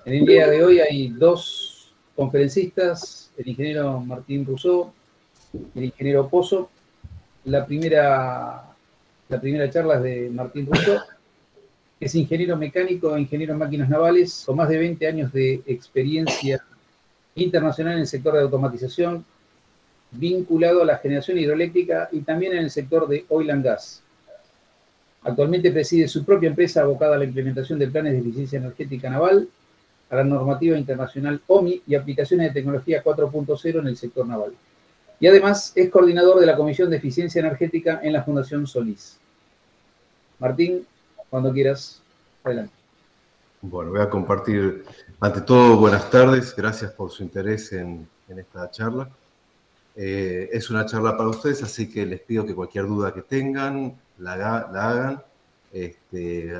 En el día de hoy hay dos conferencistas, el ingeniero Martín Rousseau y el ingeniero Pozo. La primera charla es de Martín Rousseau, que es ingeniero mecánico e ingeniero en máquinas navales, con más de 20 años de experiencia internacional en el sector de automatización, vinculado a la generación hidroeléctrica y también en el sector de oil and gas. Actualmente preside su propia empresa abocada a la implementación de planes de eficiencia energética naval, a la normativa internacional OMI y aplicaciones de tecnología 4.0 en el sector naval. Y además es coordinador de la Comisión de Eficiencia Energética en la Fundación Solís. Martín, cuando quieras, adelante. Bueno, voy a compartir, ante todo, buenas tardes, gracias por su interés en esta charla. Es una charla para ustedes, así que les pido que cualquier duda que tengan, la hagan,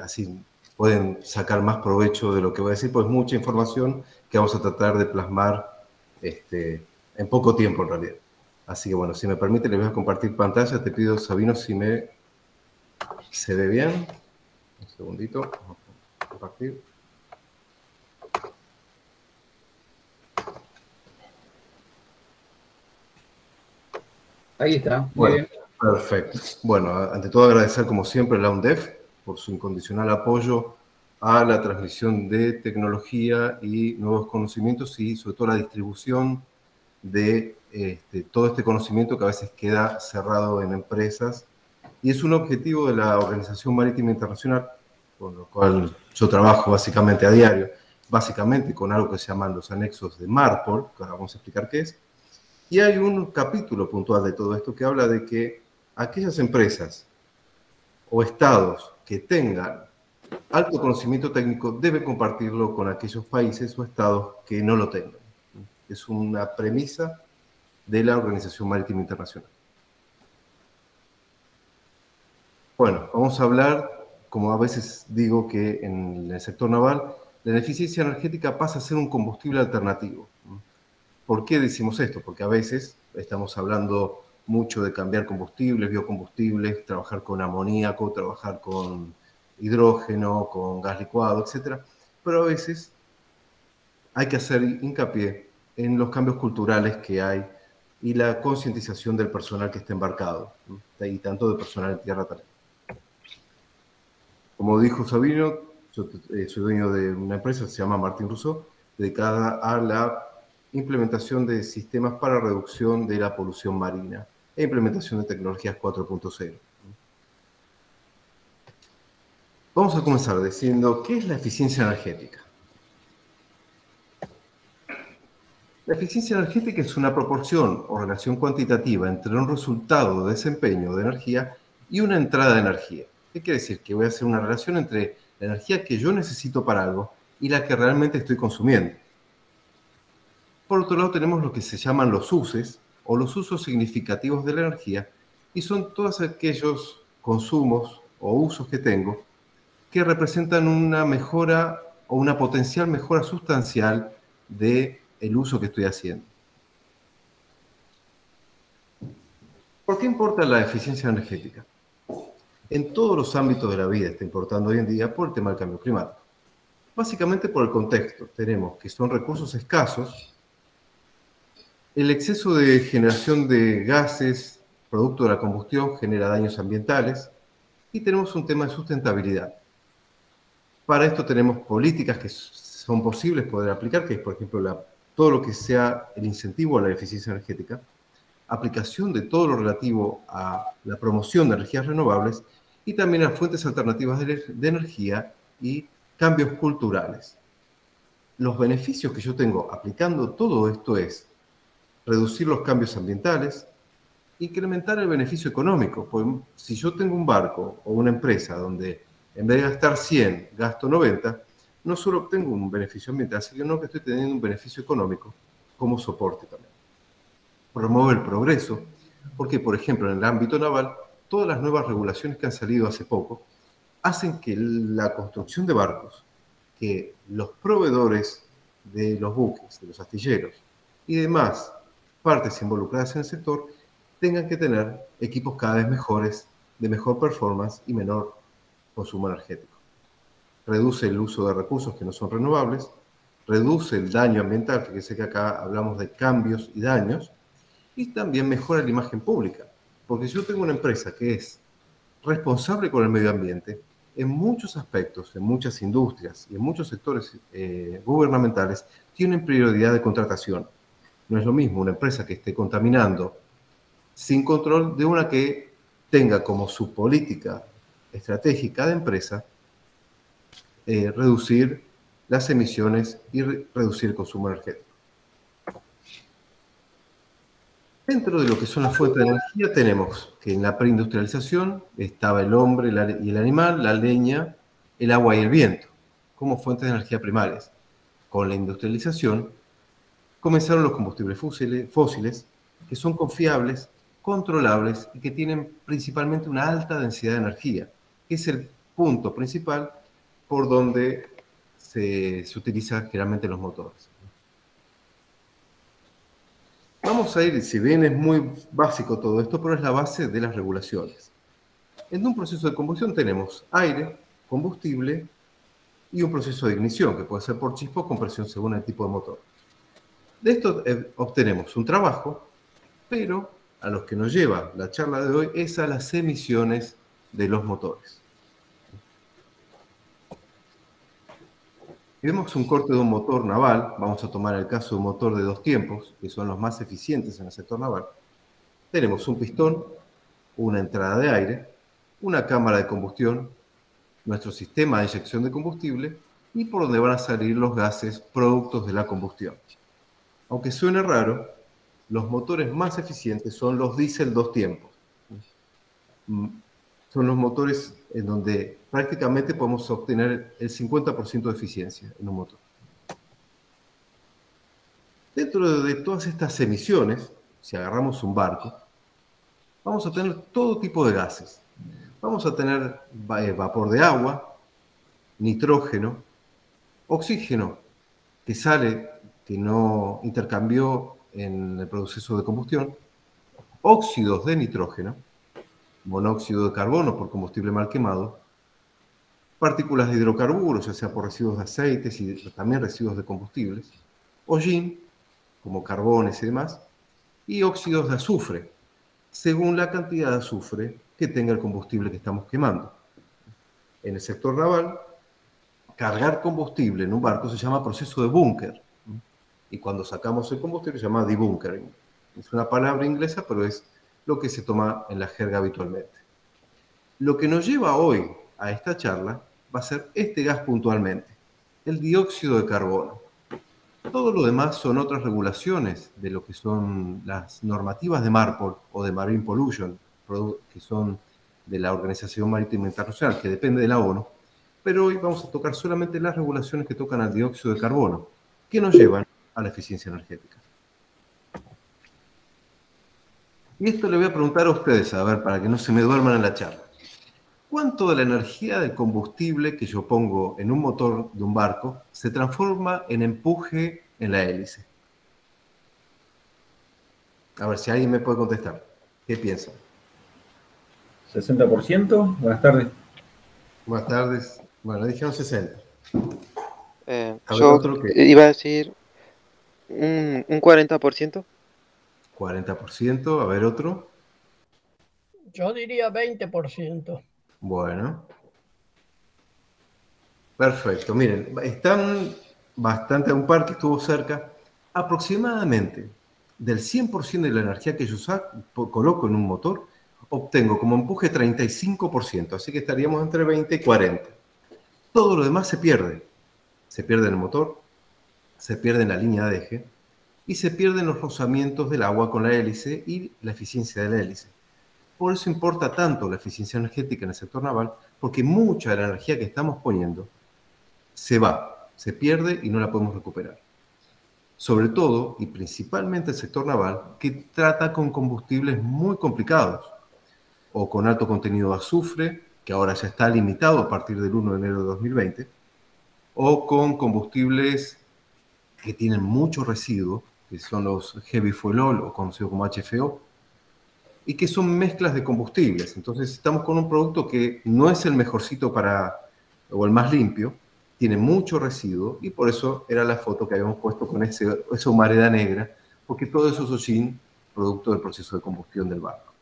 así pueden sacar más provecho de lo que voy a decir, pues mucha información que vamos a tratar de plasmar en poco tiempo en realidad. Así que bueno, si me permite, les voy a compartir pantalla. Te pido, Sabino, si se ve bien. Un segundito, vamos a compartir. Ahí está, muy Bueno, bien. Perfecto. Bueno, ante todo agradecer como siempre a la UNDEF por su incondicional apoyo a la transmisión de tecnología y nuevos conocimientos y sobre todo la distribución de todo este conocimiento que a veces queda cerrado en empresas. Y es un objetivo de la Organización Marítima Internacional, con lo cual yo trabajo básicamente a diario, básicamente con algo que se llaman los anexos de MARPOL, que ahora vamos a explicar qué es. Y hay un capítulo puntual de todo esto que habla de que aquellas empresas o estados que tengan alto conocimiento técnico deben compartirlo con aquellos países o estados que no lo tengan. Es una premisa de la Organización Marítima Internacional. Bueno, vamos a hablar, como a veces digo que en el sector naval, la eficiencia energética pasa a ser un combustible alternativo. ¿Por qué decimos esto? Porque a veces estamos hablando mucho de cambiar combustibles, biocombustibles, trabajar con amoníaco, trabajar con hidrógeno, con gas licuado, etc. Pero a veces hay que hacer hincapié en los cambios culturales que hay y la concientización del personal que está embarcado, y tanto de personal en tierra también. Como dijo Sabino, yo soy dueño de una empresa que se llama Martín Rousseau, dedicada a la implementación de sistemas para reducción de la polución marina e implementación de tecnologías 4.0. Vamos a comenzar diciendo, ¿qué es la eficiencia energética? La eficiencia energética es una proporción o relación cuantitativa entre un resultado de desempeño de energía y una entrada de energía. ¿Qué quiere decir? Que voy a hacer una relación entre la energía que yo necesito para algo y la que realmente estoy consumiendo. Por otro lado, tenemos lo que se llaman los usos o los usos significativos de la energía, y son todos aquellos consumos o usos que tengo que representan una mejora o una potencial mejora sustancial del uso que estoy haciendo. ¿Por qué importa la eficiencia energética? En todos los ámbitos de la vida está importando hoy en día por el tema del cambio climático. Básicamente por el contexto. Tenemos que son recursos escasos, el exceso de generación de gases producto de la combustión genera daños ambientales y tenemos un tema de sustentabilidad. Para esto tenemos políticas que son posibles poder aplicar, que es, por ejemplo, todo lo que sea el incentivo a la eficiencia energética, aplicación de todo lo relativo a la promoción de energías renovables y también a fuentes alternativas de energía y cambios culturales. Los beneficios que yo tengo aplicando todo esto es reducir los cambios ambientales, incrementar el beneficio económico. Pues, si yo tengo un barco o una empresa donde en vez de gastar 100, gasto 90, no solo obtengo un beneficio ambiental, sino que estoy teniendo un beneficio económico como soporte también. Promueve el progreso, porque, por ejemplo, en el ámbito naval, todas las nuevas regulaciones que han salido hace poco hacen que la construcción de barcos, que los proveedores de los buques, de los astilleros y demás partes involucradas en el sector tengan que tener equipos cada vez mejores, de mejor performance y menor consumo energético. Reduce el uso de recursos que no son renovables reduce el daño ambiental, fíjense que acá hablamos de cambios y daños, y también mejora la imagen pública. Porque si yo tengo una empresa que es responsable con el medio ambiente, en muchos aspectos, en muchas industrias y en muchos sectores gubernamentales, tienen prioridad de contratación. No es lo mismo una empresa que esté contaminando sin control de una que tenga como su política estratégica de empresa reducir las emisiones y reducir el consumo energético. Dentro de lo que son las fuentes de energía tenemos que en la preindustrialización estaba el hombre y el animal, la leña, el agua y el viento, como fuentes de energía primarias. Con la industrialización comenzaron los combustibles fósiles, que son confiables, controlables y que tienen principalmente una alta densidad de energía, que es el punto principal por donde se utilizan generalmente los motores. Vamos a ir, si bien es muy básico todo esto, pero es la base de las regulaciones. En un proceso de combustión tenemos aire, combustible y un proceso de ignición, que puede ser por chispa o compresión según el tipo de motor. De esto obtenemos un trabajo, pero a los que nos lleva la charla de hoy es a las emisiones de los motores. Si vemos un corte de un motor naval, vamos a tomar el caso de un motor de 2 tiempos, que son los más eficientes en el sector naval. Tenemos un pistón, una entrada de aire, una cámara de combustión, nuestro sistema de inyección de combustible y por donde van a salir los gases productos de la combustión. Aunque suene raro, los motores más eficientes son los diésel 2 tiempos. Son los motores en donde prácticamente podemos obtener el 50% de eficiencia en un motor. Dentro de todas estas emisiones, si agarramos un barco, vamos a tener todo tipo de gases. Vamos a tener vapor de agua, nitrógeno, oxígeno, que sale, que no intercambió en el proceso de combustión, óxidos de nitrógeno, monóxido de carbono por combustible mal quemado, partículas de hidrocarburos, ya sea por residuos de aceites y también residuos de combustibles, hollín, como carbones y demás, y óxidos de azufre, según la cantidad de azufre que tenga el combustible que estamos quemando. En el sector naval, cargar combustible en un barco se llama proceso de búnker, y cuando sacamos el combustible se llama debunkering. Es una palabra inglesa, pero es lo que se toma en la jerga habitualmente. Lo que nos lleva hoy a esta charla va a ser este gas puntualmente, el dióxido de carbono. Todo lo demás son otras regulaciones de lo que son las normativas de MARPOL o de Marine Pollution, que son de la Organización Marítima Internacional, que depende de la ONU, pero hoy vamos a tocar solamente las regulaciones que tocan al dióxido de carbono, que nos llevan a la eficiencia energética. Y esto le voy a preguntar a ustedes, a ver, para que no se me duerman en la charla. ¿Cuánto de la energía del combustible que yo pongo en un motor de un barco se transforma en empuje en la hélice? A ver si alguien me puede contestar. ¿Qué piensan? 60%. Buenas tardes. Buenas tardes. Bueno, dijeron 60. Yo iba a decir un 40%. 40%. A ver, otro. Yo diría 20%. Bueno. Perfecto. Miren, están bastante a un par que estuvo cerca. Aproximadamente del 100% de la energía que yo coloco en un motor, obtengo como empuje 35%. Así que estaríamos entre 20 y 40. Todo lo demás se pierde. Se pierde en el motor, se pierde en la línea de eje y se pierden los rozamientos del agua con la hélice y la eficiencia de la hélice. Por eso importa tanto la eficiencia energética en el sector naval, porque mucha de la energía que estamos poniendo se va, se pierde y no la podemos recuperar. Sobre todo, y principalmente el sector naval, que trata con combustibles muy complicados, o con alto contenido de azufre, que ahora ya está limitado a partir del 1 de enero de 2020, o con combustibles que tienen mucho residuo, que son los heavy fuel oil, o conocido como HFO, y que son mezclas de combustibles. Entonces estamos con un producto que no es el mejorcito o el más limpio, tiene mucho residuo y por eso era la foto que habíamos puesto con esa humareda negra, porque todo eso es hollín producto del proceso de combustión del barco.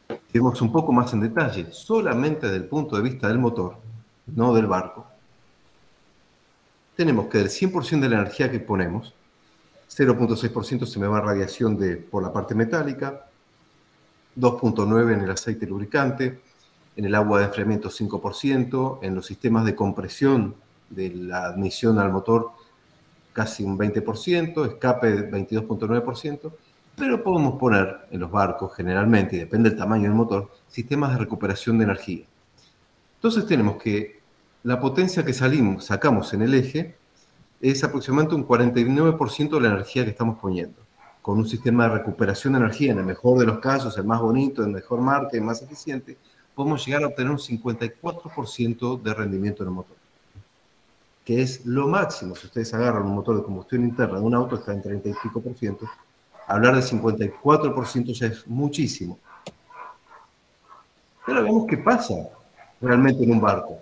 Si vemos un poco más en detalle, solamente desde el punto de vista del motor, no del barco, tenemos que del 100% de la energía que ponemos, 0.6% se me va a radiación por la parte metálica, 2.9% en el aceite lubricante, en el agua de enfriamiento 5%, en los sistemas de compresión de la admisión al motor casi un 20%, escape 22.9%, pero podemos poner en los barcos generalmente, y depende del tamaño del motor, sistemas de recuperación de energía. Entonces tenemos que la potencia que sacamos en el eje es aproximadamente un 49% de la energía que estamos poniendo. Con un sistema de recuperación de energía, en el mejor de los casos, el más bonito, el mejor marca, el más eficiente, podemos llegar a obtener un 54% de rendimiento en el motor, que es lo máximo. Si ustedes agarran un motor de combustión interna de un auto, está en 30 y pico por ciento. Hablar de 54% ya es muchísimo. Pero veamos qué pasa realmente en un barco.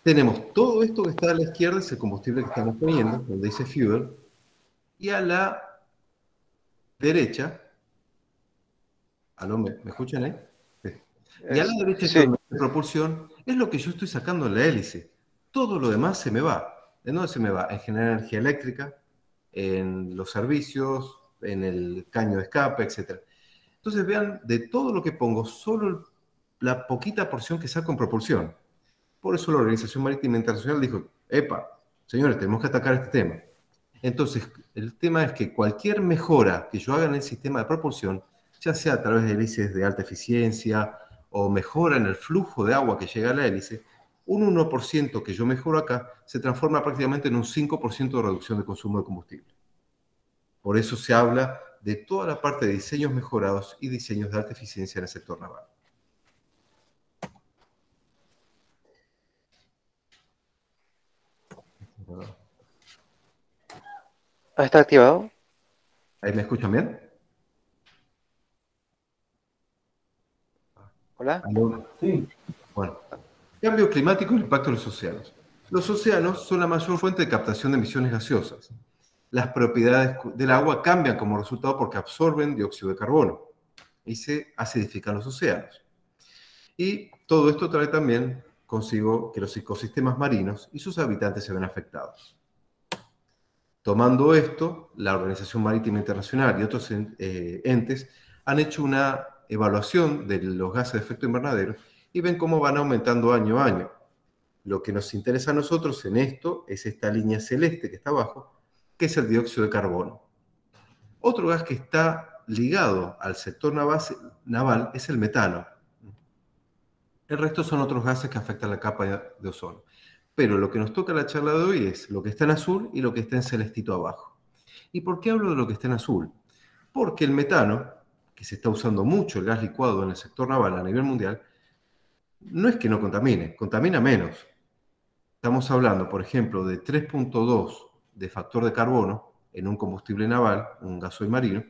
Tenemos todo esto que está a la izquierda, es el combustible que estamos poniendo, donde dice fuel, y a la derecha, ¿aló, me escuchan ahí? Sí. Y a la derecha Sí. de propulsión es lo que yo estoy sacando en la hélice. Todo lo demás se me va. ¿De dónde se me va? En generar energía eléctrica, en los servicios, en el caño de escape, etc. Entonces vean, de todo lo que pongo, solo la poquita porción que saco en propulsión. Por eso la Organización Marítima Internacional dijo, epa, señores, tenemos que atacar este tema. Entonces, el tema es que cualquier mejora que yo haga en el sistema de propulsión, ya sea a través de hélices de alta eficiencia o mejora en el flujo de agua que llega a la hélice, un 1% que yo mejoro acá se transforma prácticamente en un 5% de reducción de consumo de combustible. Por eso se habla de toda la parte de diseños mejorados y diseños de alta eficiencia en el sector naval. ¿Está activado? ¿Ahí me escuchan bien? ¿Hola? Sí. Bueno, cambio climático y el impacto en los océanos. Los océanos son la mayor fuente de captación de emisiones gaseosas. Las propiedades del agua cambian como resultado porque absorben dióxido de carbono y se acidifican los océanos. Y todo esto trae también consigo que los ecosistemas marinos y sus habitantes se ven afectados. Tomando esto, la Organización Marítima Internacional y otros entes han hecho una evaluación de los gases de efecto invernadero y ven cómo van aumentando año a año. Lo que nos interesa a nosotros en esto es esta línea celeste que está abajo, que es el dióxido de carbono. Otro gas que está ligado al sector naval es el metano. El resto son otros gases que afectan la capa de ozono. Pero lo que nos toca la charla de hoy es lo que está en azul y lo que está en celestito abajo. ¿Y por qué hablo de lo que está en azul? Porque el metano, que se está usando mucho el gas licuado en el sector naval a nivel mundial, no es que no contamine, contamina menos. Estamos hablando, por ejemplo, de 3.2 de factor de carbono en un combustible naval, un gasoil marino,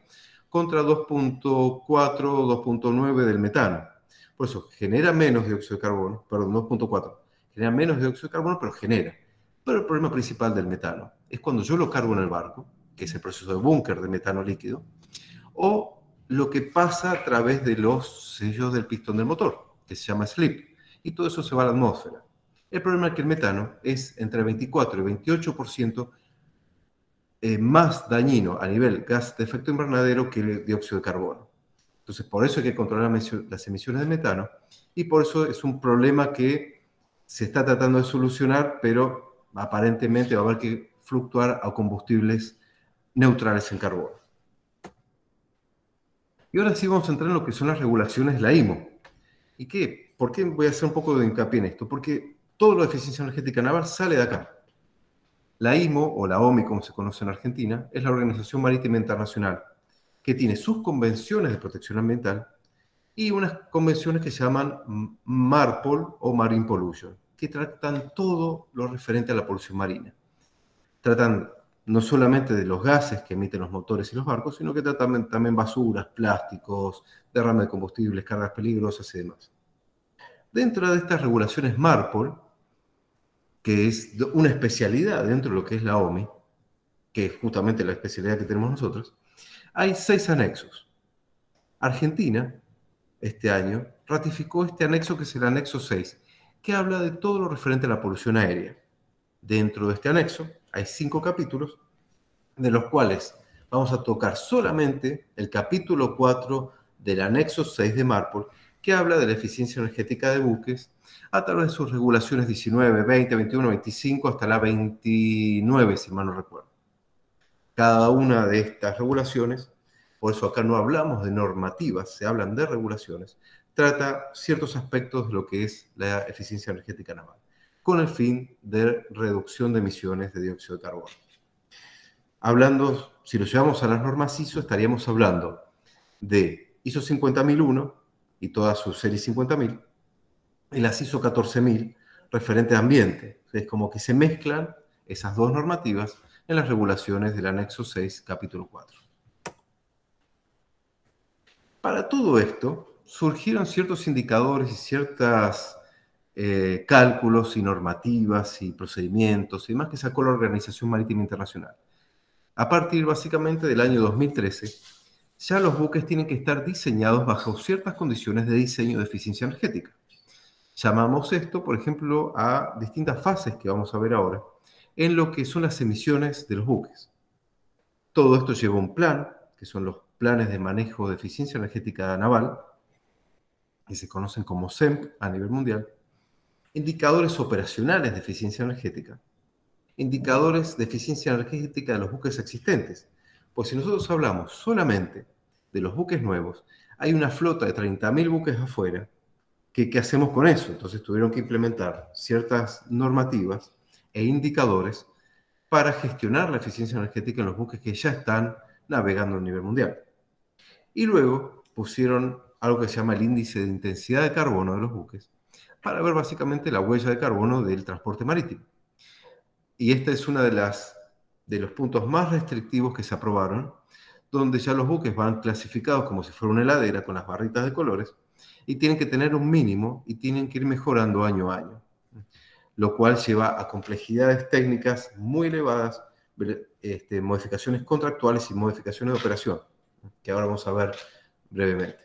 contra 2.4, 2.9 del metano. Por eso genera menos dióxido de carbono, perdón, 2.4. Genera menos dióxido de carbono, pero genera. Pero el problema principal del metano es cuando yo lo cargo en el barco, que es el proceso de búnker de metano líquido, o lo que pasa a través de los sellos del pistón del motor, que se llama slip, y todo eso se va a la atmósfera. El problema es que el metano es entre 24 y 28% más dañino a nivel gas de efecto invernadero que el dióxido de carbono. Entonces, por eso hay que controlar las emisiones de metano y por eso es un problema que se está tratando de solucionar, pero aparentemente va a haber que fluctuar a combustibles neutrales en carbono. Y ahora sí vamos a entrar en lo que son las regulaciones de la IMO. ¿Y qué? ¿Por qué voy a hacer un poco de hincapié en esto? Porque todo lo de eficiencia energética naval sale de acá. La IMO, o la OMI como se conoce en Argentina, es la Organización Marítima Internacional, que tiene sus convenciones de protección ambiental y unas convenciones que se llaman MARPOL o Marine Pollution, que tratan todo lo referente a la polución marina. Tratan no solamente de los gases que emiten los motores y los barcos, sino que tratan también basuras, plásticos, derrame de combustibles, cargas peligrosas y demás. Dentro de estas regulaciones MARPOL, que es una especialidad dentro de lo que es la OMI, que es justamente la especialidad que tenemos nosotros, hay 6 anexos. Argentina, este año, ratificó este anexo que es el anexo 6, que habla de todo lo referente a la polución aérea. Dentro de este anexo hay 5 capítulos, de los cuales vamos a tocar solamente el capítulo 4 del anexo 6 de MARPOL, que habla de la eficiencia energética de buques a través de sus regulaciones 19, 20, 21, 25 hasta la 29, si mal no recuerdo. Cada una de estas regulaciones, por eso acá no hablamos de normativas, se hablan de regulaciones, trata ciertos aspectos de lo que es la eficiencia energética naval, con el fin de reducción de emisiones de dióxido de carbono. Hablando, si lo llevamos a las normas ISO, estaríamos hablando de ISO 50001 y toda su serie 50000, y las ISO 14000 referente a ambiente. Es como que se mezclan esas dos normativas en las regulaciones del anexo 6, capítulo 4. Para todo esto, surgieron ciertos indicadores y ciertos cálculos y normativas y procedimientos y demás que sacó la Organización Marítima Internacional. A partir básicamente del año 2013, ya los buques tienen que estar diseñados bajo ciertas condiciones de diseño de eficiencia energética. Llamamos esto, por ejemplo, a distintas fases que vamos a ver ahora, en lo que son las emisiones de los buques. Todo esto lleva un plan, que son los planes de manejo de eficiencia energética naval, que se conocen como SEMP a nivel mundial, indicadores operacionales de eficiencia energética, indicadores de eficiencia energética de los buques existentes. Pues si nosotros hablamos solamente de los buques nuevos, hay una flota de 30.000 buques afuera, ¿qué hacemos con eso? Entonces tuvieron que implementar ciertas normativas e indicadores para gestionar la eficiencia energética en los buques que ya están navegando a nivel mundial. Y luego pusieron algo que se llama el índice de intensidad de carbono de los buques, para ver básicamente la huella de carbono del transporte marítimo. Y esta es una de los puntos más restrictivos que se aprobaron, donde ya los buques van clasificados como si fuera una heladera con las barritas de colores, y tienen que tener un mínimo y tienen que ir mejorando año a año, lo cual lleva a complejidades técnicas muy elevadas, modificaciones contractuales y modificaciones de operación, que ahora vamos a ver brevemente.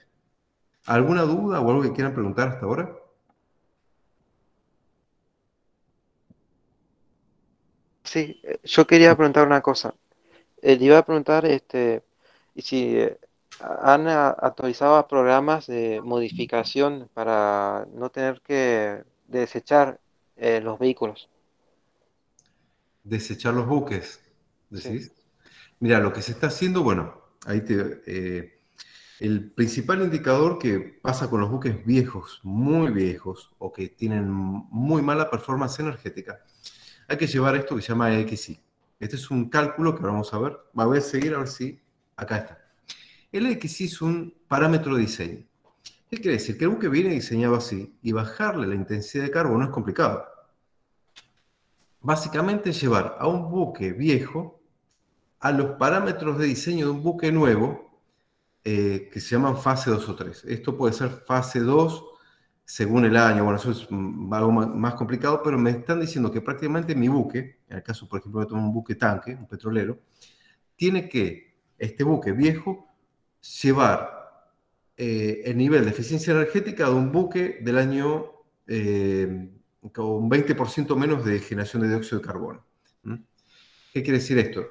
¿Alguna duda o algo que quieran preguntar hasta ahora? Sí, yo quería preguntar una cosa. Le iba a preguntar y si han actualizado programas de modificación para no tener que desechar los vehículos. Desechar los buques, Sí. ¿decís? Mira, lo que se está haciendo, bueno, el principal indicador que pasa con los buques viejos, muy viejos, o que tienen muy mala performance energética, hay que llevar esto que se llama EXI. Este es un cálculo que ahora vamos a ver. Voy a seguir a ver si acá está. El EXI es un parámetro de diseño. ¿Qué quiere decir? Que el buque viene diseñado así y bajarle la intensidad de carbono es complicado. Básicamente es llevar a un buque viejo a los parámetros de diseño de un buque nuevo que se llaman fase 2 o 3. Esto puede ser fase 2 según el año. Bueno, eso es algo más complicado, pero me están diciendo que prácticamente mi buque, en el caso, por ejemplo, de tomar un buque tanque, un petrolero, tiene que, este buque viejo, llevar el nivel de eficiencia energética de un buque del año con 20% menos de generación de dióxido de carbono. ¿Qué quiere decir esto?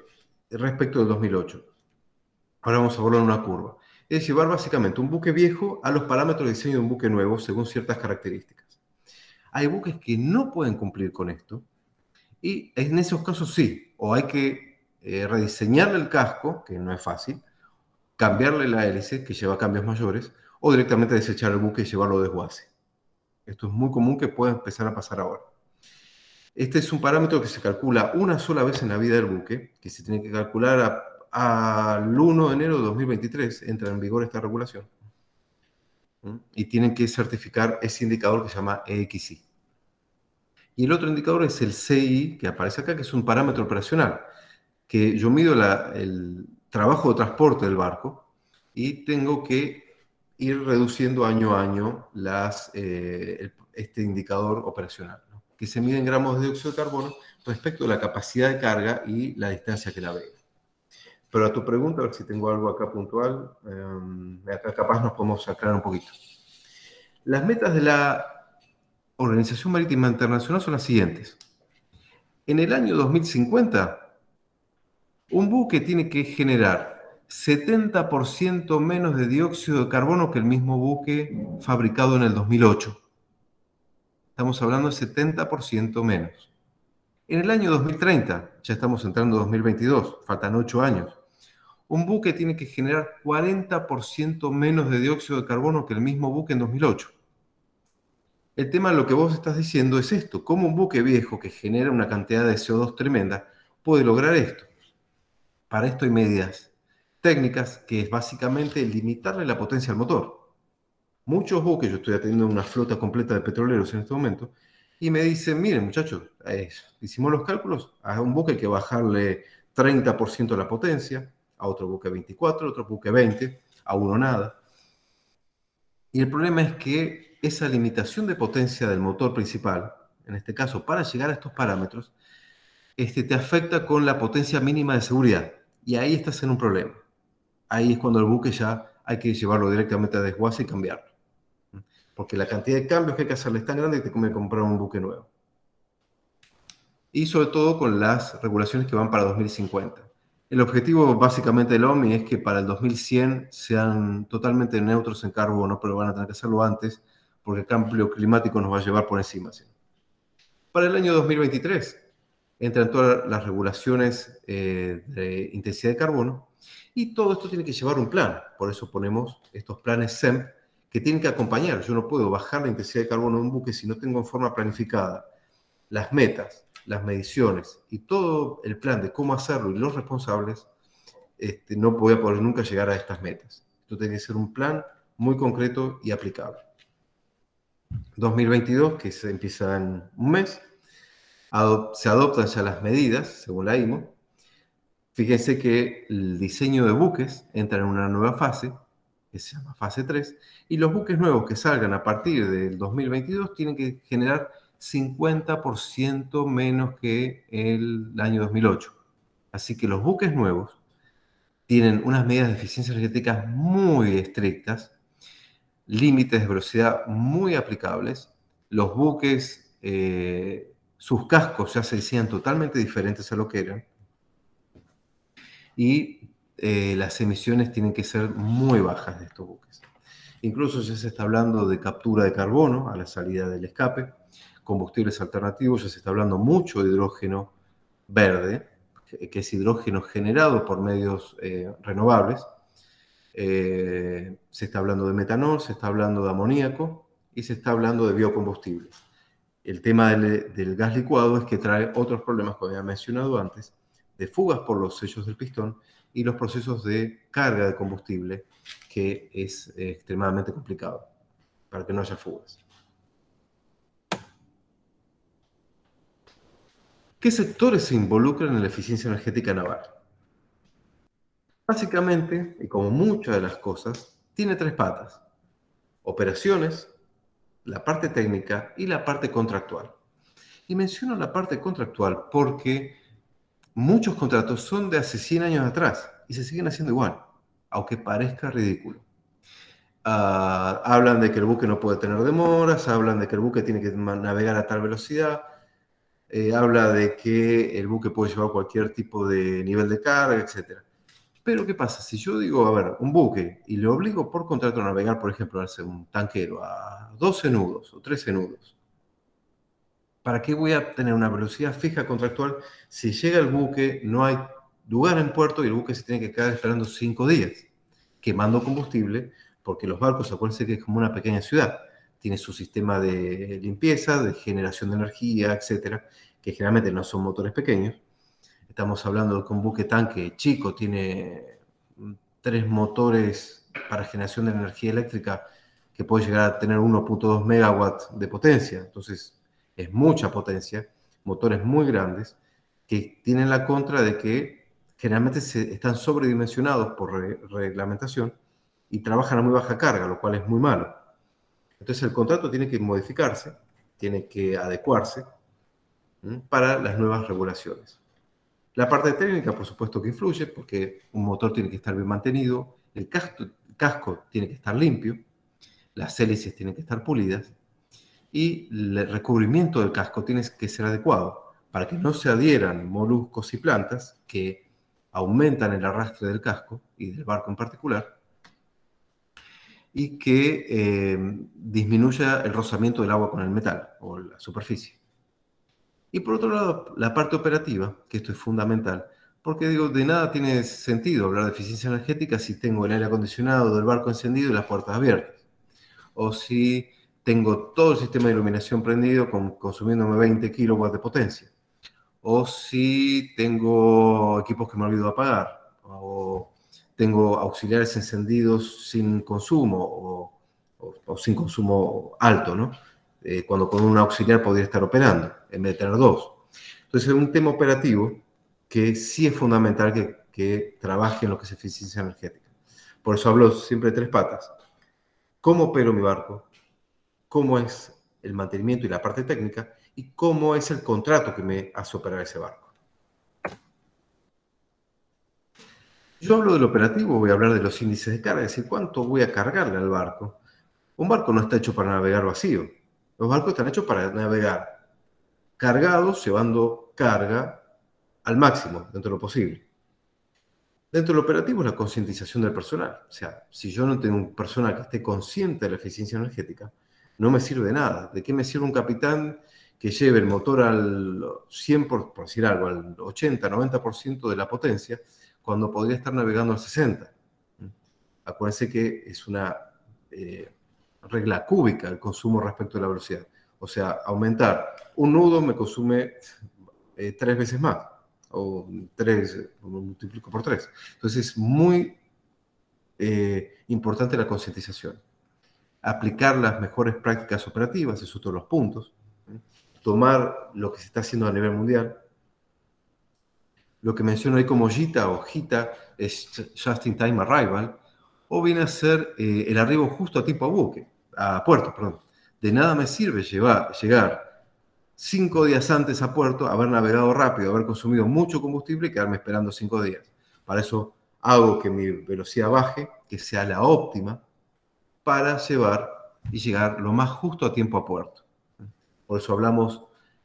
Respecto del 2008. Ahora vamos a verlo en una curva. Es llevar básicamente un buque viejo a los parámetros de diseño de un buque nuevo según ciertas características. Hay buques que no pueden cumplir con esto y en esos casos sí, o hay que rediseñarle el casco, que no es fácil, cambiarle la hélice, que lleva cambios mayores, o directamente desechar el buque y llevarlo de desguace. Esto es muy común que pueda empezar a pasar ahora. Este es un parámetro que se calcula una sola vez en la vida del buque, que se tiene que calcular al 1 de enero de 2023, entra en vigor esta regulación. Y tienen que certificar ese indicador que se llama EXI. Y el otro indicador es el CI, que aparece acá, que es un parámetro operacional, que yo mido el trabajo de transporte del barco y tengo que ir reduciendo año a año este indicador operacional, ¿no? Que se mide en gramos de dióxido de carbono respecto a la capacidad de carga y la distancia que navega. Pero a tu pregunta, a ver si tengo algo acá puntual, acá capaz nos podemos aclarar un poquito. Las metas de la Organización Marítima Internacional son las siguientes. En el año 2050, un buque tiene que generar 70% menos de dióxido de carbono que el mismo buque fabricado en el 2008. Estamos hablando de 70% menos. En el año 2030, ya estamos entrando en 2022, faltan 8 años, un buque tiene que generar 40% menos de dióxido de carbono que el mismo buque en 2008. El tema de lo que vos estás diciendo es esto: ¿cómo un buque viejo que genera una cantidad de CO2 tremenda puede lograr esto? Para esto hay medidas técnicas, que es básicamente limitarle la potencia al motor. Muchos buques, yo estoy atendiendo una flota completa de petroleros en este momento, y me dicen, miren muchachos, hicimos los cálculos, a un buque hay que bajarle 30% de la potencia, a otro buque 24, a otro buque 20, a uno nada. Y el problema es que esa limitación de potencia del motor principal, en este caso para llegar a estos parámetros, te afecta con la potencia mínima de seguridad. Y ahí estás en un problema. Ahí es cuando el buque ya hay que llevarlo directamente a desguace y cambiarlo. Porque la cantidad de cambios que hay que hacerle es tan grande que te conviene comprar un buque nuevo. Y sobre todo con las regulaciones que van para 2050. El objetivo básicamente del OMI es que para el 2100 sean totalmente neutros en carbono, pero van a tener que hacerlo antes porque el cambio climático nos va a llevar por encima. ¿Sí? Para el año 2023 entran todas las regulaciones de intensidad de carbono y todo esto tiene que llevar un plan. Por eso ponemos estos planes SEM que tienen que acompañar. Yo no puedo bajar la intensidad de carbono de un buque si no tengo en forma planificada las metas, las mediciones y todo el plan de cómo hacerlo y los responsables. No voy a poder nunca llegar a estas metas. Esto tiene que ser un plan muy concreto y aplicable. 2022, que se empieza en un mes, se adoptan ya las medidas, según la IMO. Fíjense que el diseño de buques entra en una nueva fase, que se llama fase 3, y los buques nuevos que salgan a partir del 2022 tienen que generar 50% menos que el año 2008. Así que los buques nuevos tienen unas medidas de eficiencia energética muy estrictas, límites de velocidad muy aplicables. Los buques, sus cascos ya se diseñan totalmente diferentes a lo que eran. Y las emisiones tienen que ser muy bajas de estos buques. Incluso ya se está hablando de captura de carbono a la salida del escape, combustibles alternativos, ya se está hablando mucho de hidrógeno verde, que es hidrógeno generado por medios renovables. Se está hablando de metanol, se está hablando de amoníaco y se está hablando de biocombustibles. El tema del gas licuado es que trae otros problemas que había mencionado antes, de fugas por los sellos del pistón y los procesos de carga de combustible, que es extremadamente complicado para que no haya fugas. ¿Qué sectores se involucran en la eficiencia energética naval? Básicamente, y como muchas de las cosas, tiene tres patas: operaciones, la parte técnica y la parte contractual. Y menciono la parte contractual porque muchos contratos son de hace 100 años atrás y se siguen haciendo igual, aunque parezca ridículo. Hablan de que el buque no puede tener demoras, hablan de que el buque tiene que navegar a tal velocidad, habla de que el buque puede llevar cualquier tipo de nivel de carga, etc. Pero ¿qué pasa? Si yo digo, a ver, un buque, y le obligo por contrato a navegar, por ejemplo, a hacer un tanquero a 12 nudos o 13 nudos, ¿para qué voy a tener una velocidad fija contractual si llega el buque, no hay lugar en puerto y el buque se tiene que quedar esperando 5 días, quemando combustible? Porque los barcos, acuérdense que es como una pequeña ciudad, tiene su sistema de limpieza, de generación de energía, etcétera, que generalmente no son motores pequeños. Estamos hablando de que un buque tanque chico tiene 3 motores para generación de energía eléctrica que puede llegar a tener 1.2 megawatts de potencia. Entonces, es mucha potencia, motores muy grandes, que tienen la contra de que generalmente están sobredimensionados por reglamentación y trabajan a muy baja carga, lo cual es muy malo. Entonces el contrato tiene que modificarse, tiene que adecuarse para las nuevas regulaciones. La parte técnica, por supuesto que influye, porque un motor tiene que estar bien mantenido, el casco tiene que estar limpio, las hélices tienen que estar pulidas y el recubrimiento del casco tiene que ser adecuado para que no se adhieran moluscos y plantas que aumentan el arrastre del casco y del barco en particular y que disminuya el rozamiento del agua con el metal o la superficie. Y por otro lado, la parte operativa, que esto es fundamental, porque digo, de nada tiene sentido hablar de eficiencia energética si tengo el aire acondicionado del barco encendido y las puertas abiertas. O si tengo todo el sistema de iluminación prendido consumiéndome 20 kilowatts de potencia. O si tengo equipos que me olvido apagar. O tengo auxiliares encendidos sin consumo o sin consumo alto, ¿no? Cuando con un auxiliar podría estar operando, en vez de tener dos. Entonces es un tema operativo que sí es fundamental que trabaje en lo que es eficiencia energética. Por eso hablo siempre de tres patas. ¿Cómo opero mi barco? ¿Cómo es el mantenimiento y la parte técnica? ¿Y cómo es el contrato que me hace operar ese barco? Yo hablo del operativo, voy a hablar de los índices de carga, es decir, cuánto voy a cargarle al barco. Un barco no está hecho para navegar vacío. Los barcos están hechos para navegar cargados, llevando carga al máximo, dentro de lo posible. Dentro del operativo es la concientización del personal. O sea, si yo no tengo un personal que esté consciente de la eficiencia energética, no me sirve de nada. ¿De qué me sirve un capitán que lleve el motor al 100%, por decir algo, al 80, 90% de la potencia, cuando podría estar navegando al 60%? Acuérdense que es una regla cúbica el consumo respecto a la velocidad. O sea, aumentar un nudo me consume 3 veces más, o 3, lo multiplico por 3. Entonces es muy importante la concientización. Aplicar las mejores prácticas operativas, esos son todos los puntos. Tomar lo que se está haciendo a nivel mundial. Lo que menciono ahí como JITA o JITA es Just in Time Arrival, o viene a ser el arribo justo a tiempo a puerto, perdón. De nada me sirve llegar 5 días antes a puerto, haber navegado rápido, haber consumido mucho combustible y quedarme esperando 5 días. Para eso hago que mi velocidad baje, que sea la óptima, para llegar lo más justo a tiempo a puerto. Por eso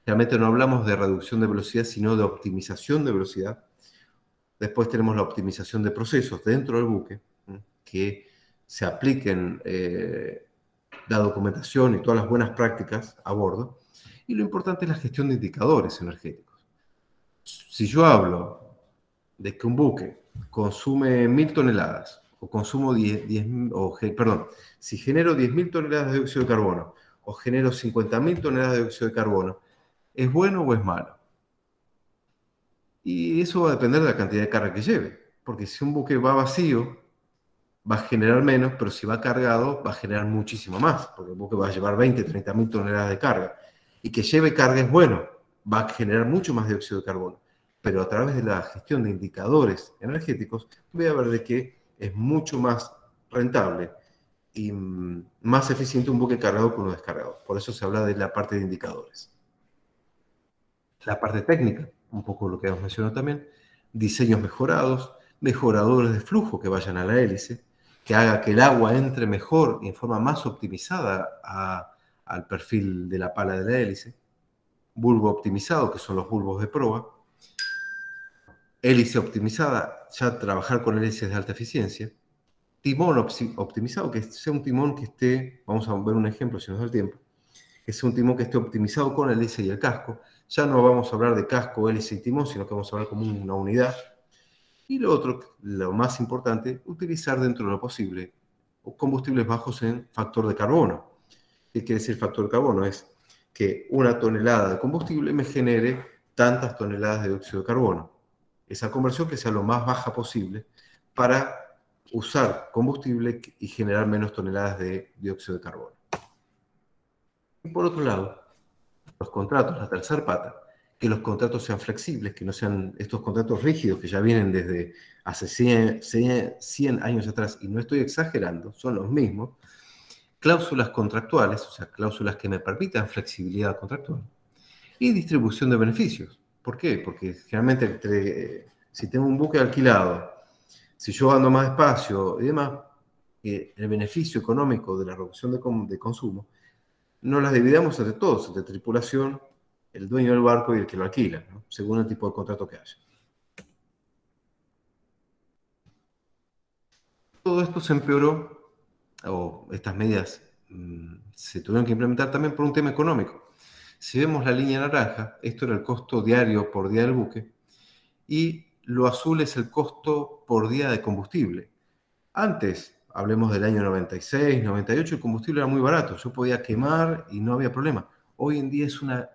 realmente no hablamos de reducción de velocidad, sino de optimización de velocidad. Después tenemos la optimización de procesos dentro del buque, que se apliquen la documentación y todas las buenas prácticas a bordo. Y lo importante es la gestión de indicadores energéticos. Si yo hablo de que un buque consume 1000 toneladas, o consumo si genero 10.000 toneladas de dióxido de carbono, o genero 50.000 toneladas de dióxido de carbono, ¿es bueno o es malo? Y eso va a depender de la cantidad de carga que lleve. Porque si un buque va vacío, va a generar menos, pero si va cargado, va a generar muchísimo más, porque el buque va a llevar 20, 30.000 toneladas de carga. Y que lleve carga es bueno, va a generar mucho más dióxido de carbono. Pero a través de la gestión de indicadores energéticos, voy a ver de que es mucho más rentable y más eficiente un buque cargado que uno descargado. Por eso se habla de la parte de indicadores. La parte técnica, un poco lo que hemos mencionado también, diseños mejorados, mejoradores de flujo que vayan a la hélice, que haga que el agua entre mejor y en forma más optimizada al perfil de la pala de la hélice, bulbo optimizado, que son los bulbos de proa, hélice optimizada, ya trabajar con hélices de alta eficiencia, timón optimizado, que sea un timón que esté, vamos a ver un ejemplo si nos da el tiempo, que sea un timón que esté optimizado con la hélice y el casco. Ya no vamos a hablar de casco, hélice y timón, sino que vamos a hablar como una unidad. Y lo otro, lo más importante, utilizar dentro de lo posible combustibles bajos en factor de carbono. ¿Qué quiere decir factor de carbono? Es que 1 tonelada de combustible me genere tantas toneladas de dióxido de carbono. Esa conversión que sea lo más baja posible para usar combustible y generar menos toneladas de dióxido de carbono. Y por otro lado, los contratos, la tercera pata, que los contratos sean flexibles, que no sean estos contratos rígidos que ya vienen desde hace 100 años atrás, y no estoy exagerando, son los mismos, cláusulas contractuales, o sea, cláusulas que me permitan flexibilidad contractual, y distribución de beneficios. ¿Por qué? Porque generalmente si tengo un buque alquilado, si yo ando más despacio y demás, el beneficio económico de la reducción de consumo, no las dividamos entre todos, entre tripulación, el dueño del barco y el que lo alquila, ¿no? Según el tipo de contrato que haya. Todo esto se empeoró, o estas medidas se tuvieron que implementar también por un tema económico. Si vemos la línea naranja, esto era el costo diario por día del buque, y lo azul es el costo por día de combustible. Antes, hablemos del año 96, 98, el combustible era muy barato, yo podía quemar y no había problema. Hoy en día es una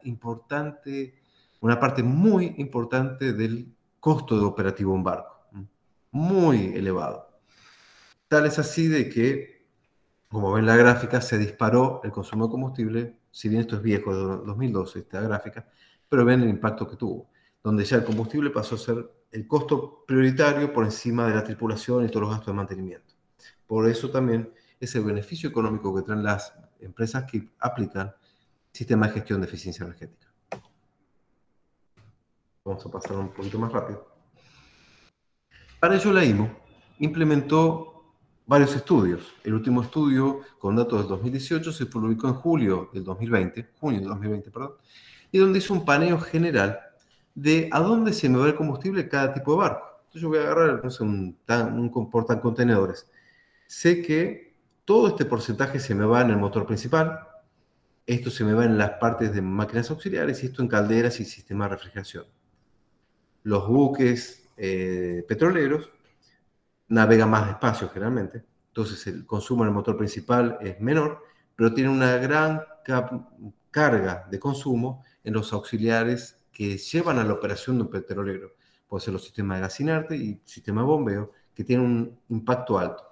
parte muy importante del costo de operativo un barco, muy elevado. Tal es así de que, como ven la gráfica, se disparó el consumo de combustible, si bien esto es viejo, de 2012, esta gráfica, pero ven el impacto que tuvo, donde ya el combustible pasó a ser el costo prioritario por encima de la tripulación y todos los gastos de mantenimiento. Por eso también es el beneficio económico que traen las empresas que aplican sistemas de gestión de eficiencia energética. Vamos a pasar un poquito más rápido. Para ello la IMO implementó varios estudios. El último estudio, con datos del 2018, se publicó en junio del 2020, y donde hizo un paneo general de a dónde se me va el combustible cada tipo de barco. Entonces yo voy a agarrar, no sé, un portacontenedores. Sé que todo este porcentaje se me va en el motor principal, esto se me va en las partes de máquinas auxiliares y esto en calderas y sistemas de refrigeración. Los buques petroleros navegan más despacio generalmente, entonces el consumo en el motor principal es menor, pero tiene una gran carga de consumo en los auxiliares que llevan a la operación de un petrolero. Puede ser los sistemas de gas inerte y sistemas de bombeo, que tienen un impacto alto.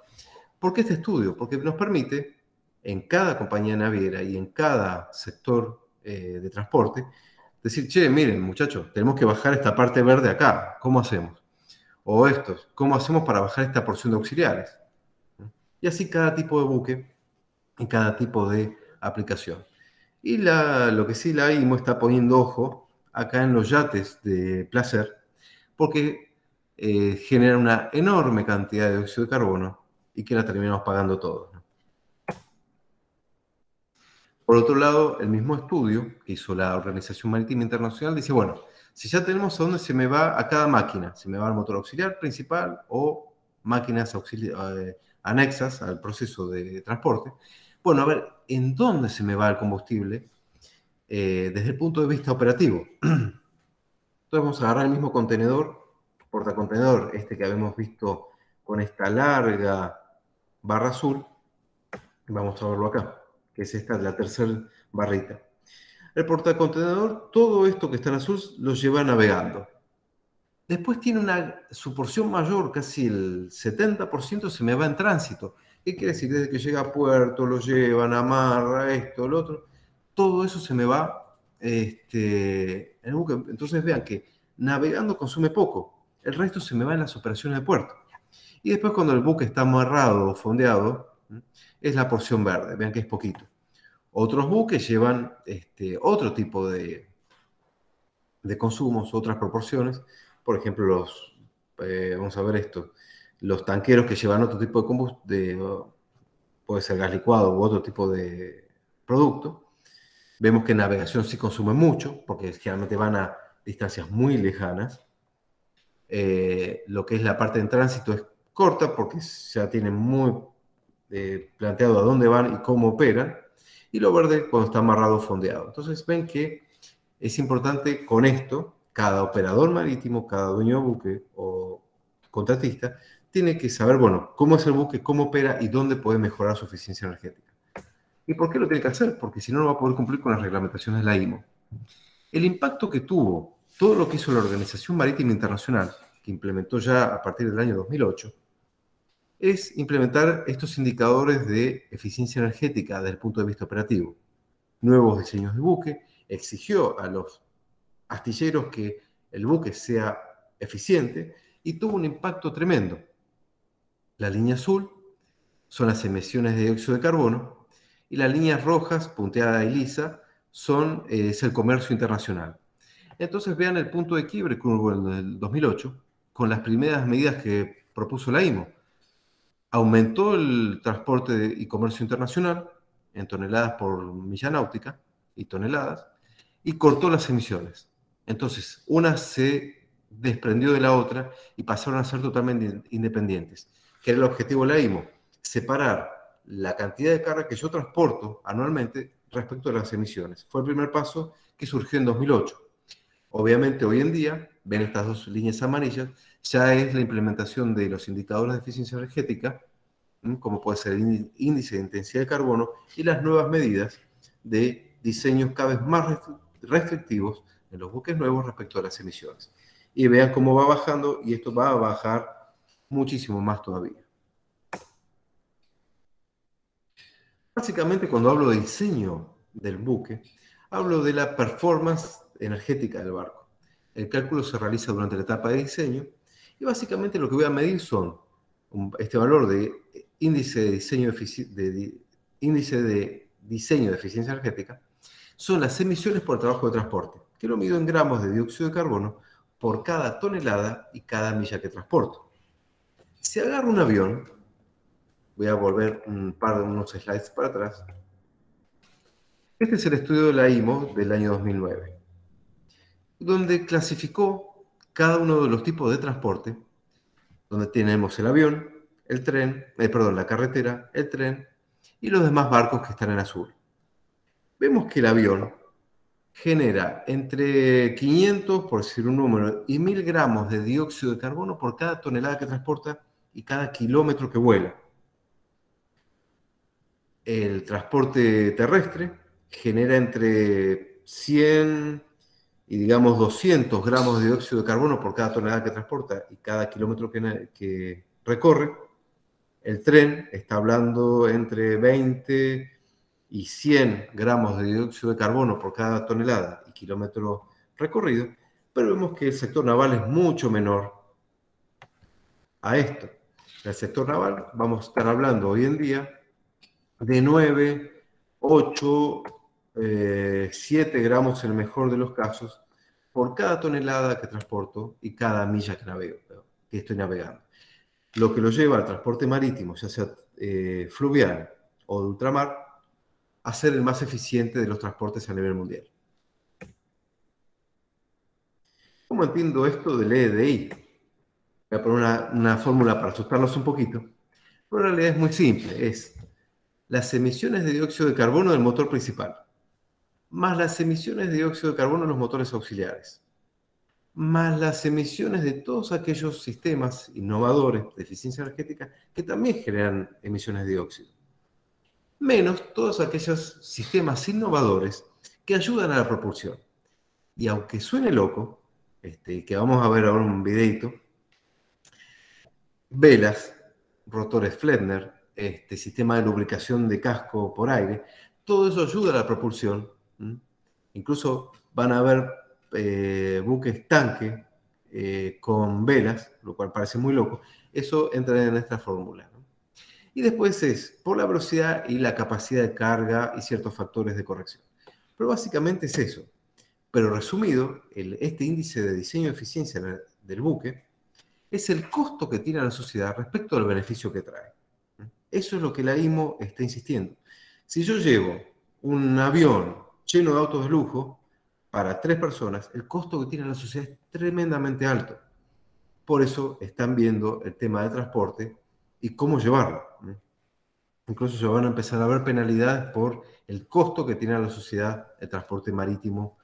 ¿Por qué este estudio? Porque nos permite, en cada compañía naviera y en cada sector de transporte, decir, che, miren, muchachos, tenemos que bajar esta parte verde acá, ¿cómo hacemos? O estos, ¿cómo hacemos para bajar esta porción de auxiliares? Y así cada tipo de buque y cada tipo de aplicación. Y lo que sí la IMO está poniendo ojo acá en los yates de placer, porque generan una enorme cantidad de dióxido de carbono y que la terminamos pagando todos, ¿no? Por otro lado, el mismo estudio que hizo la Organización Marítima Internacional dice, bueno, si ya tenemos a dónde se me va a cada máquina, se me va al motor auxiliar principal o máquinas anexas al proceso de transporte, bueno, a ver, ¿en dónde se me va el combustible desde el punto de vista operativo? Entonces vamos a agarrar el mismo contenedor, portacontenedor, este que habíamos visto con esta larga barra azul, vamos a verlo acá, que es esta, la tercera barrita. El portacontenedor, todo esto que está en azul, lo lleva navegando. Después tiene su porción mayor, casi el 70% se me va en tránsito. ¿Qué quiere decir? Desde que llega a puerto, lo llevan, amarra, esto, lo otro. Todo eso se me va en el buque. Entonces vean que navegando consume poco. El resto se me va en las operaciones de puerto. Y después cuando el buque está amarrado o fondeado, es la porción verde. Vean que es poquito. Otros buques llevan otro tipo de consumos, otras proporciones. Por ejemplo, vamos a ver esto, los tanqueros que llevan otro tipo de combustible, puede ser gas licuado u otro tipo de producto. Vemos que en navegación sí consumen mucho, porque generalmente van a distancias muy lejanas. Lo que es la parte en tránsito es corta, porque ya tienen muy planteado a dónde van y cómo operan. Y lo verde cuando está amarrado o fondeado. Entonces ven que es importante con esto, cada operador marítimo, cada dueño de buque o contratista, tiene que saber, bueno, cómo es el buque, cómo opera y dónde puede mejorar su eficiencia energética. ¿Y por qué lo tiene que hacer? Porque si no, no va a poder cumplir con las reglamentaciones de la IMO. El impacto que tuvo todo lo que hizo la Organización Marítima Internacional, que implementó ya a partir del año 2008, es implementar estos indicadores de eficiencia energética desde el punto de vista operativo. Nuevos diseños de buque, exigió a los astilleros que el buque sea eficiente y tuvo un impacto tremendo. La línea azul son las emisiones de dióxido de carbono y las líneas rojas, punteada y lisa, es el comercio internacional. Entonces vean el punto de quiebre que hubo en el 2008 con las primeras medidas que propuso la IMO. Aumentó el transporte y comercio internacional en toneladas por milla náutica y toneladas, y cortó las emisiones. Entonces, una se desprendió de la otra y pasaron a ser totalmente independientes. ¿Qué era el objetivo de la IMO? Separar la cantidad de carga que yo transporto anualmente respecto de las emisiones. Fue el primer paso que surgió en 2008. Obviamente, hoy en día, ven estas dos líneas amarillas, ya es la implementación de los indicadores de eficiencia energética, como puede ser el índice de intensidad de carbono, y las nuevas medidas de diseños cada vez más restrictivos en los buques nuevos respecto a las emisiones. Y vean cómo va bajando, y esto va a bajar muchísimo más todavía. Básicamente, cuando hablo de diseño del buque, hablo de la performance energética del barco. El cálculo se realiza durante la etapa de diseño y básicamente lo que voy a medir son este valor de índice de diseño de eficiencia energética, son las emisiones por trabajo de transporte, que lo mido en gramos de dióxido de carbono por cada tonelada y cada milla que transporto. Si agarro un avión, voy a volver unos slides para atrás. Este es el estudio de la IMO del año 2009, donde clasificó cada uno de los tipos de transporte, donde tenemos el avión, el tren, la carretera, el tren y los demás barcos que están en azul. Vemos que el avión genera entre 500, por decir un número, y 1000 gramos de dióxido de carbono por cada tonelada que transporta y cada kilómetro que vuela. El transporte terrestre genera entre 100 y digamos 200 gramos de dióxido de carbono por cada tonelada que transporta y cada kilómetro que recorre. El tren está hablando entre 20 y 100 gramos de dióxido de carbono por cada tonelada y kilómetro recorrido, pero vemos que el sector naval es mucho menor a esto. En el sector naval vamos a estar hablando hoy en día de 9, 8, 7 gramos en el mejor de los casos por cada tonelada que transporto y cada milla que estoy navegando. Lo que lo lleva al transporte marítimo, ya sea fluvial o de ultramar, a ser el más eficiente de los transportes a nivel mundial. ¿Cómo entiendo esto del EDI? Voy a poner una fórmula para asustarlos un poquito, pero en realidad es muy simple. Es las emisiones de dióxido de carbono del motor principal, más las emisiones de dióxido de carbono de los motores auxiliares, más las emisiones de todos aquellos sistemas innovadores de eficiencia energética que también generan emisiones de dióxido, menos todos aquellos sistemas innovadores que ayudan a la propulsión. Y aunque suene loco, que vamos a ver ahora un videito, velas, rotores Flettner, sistema de lubricación de casco por aire, todo eso ayuda a la propulsión. Incluso van a ver buques tanque con velas, lo cual parece muy loco. Eso entra en esta fórmula, ¿no? Y después es por la velocidad y la capacidad de carga y ciertos factores de corrección. Pero básicamente es eso. Pero resumido, este índice de diseño de eficiencia del buque es el costo que tiene a la sociedad respecto al beneficio que trae. Eso es lo que la IMO está insistiendo. Si yo llevo un avión lleno de autos de lujo para 3 personas, el costo que tiene a la sociedad es tremendamente alto. Por eso están viendo el tema de transporte y cómo llevarlo. Incluso se van a empezar a ver penalidades por el costo que tiene a la sociedad el transporte marítimo,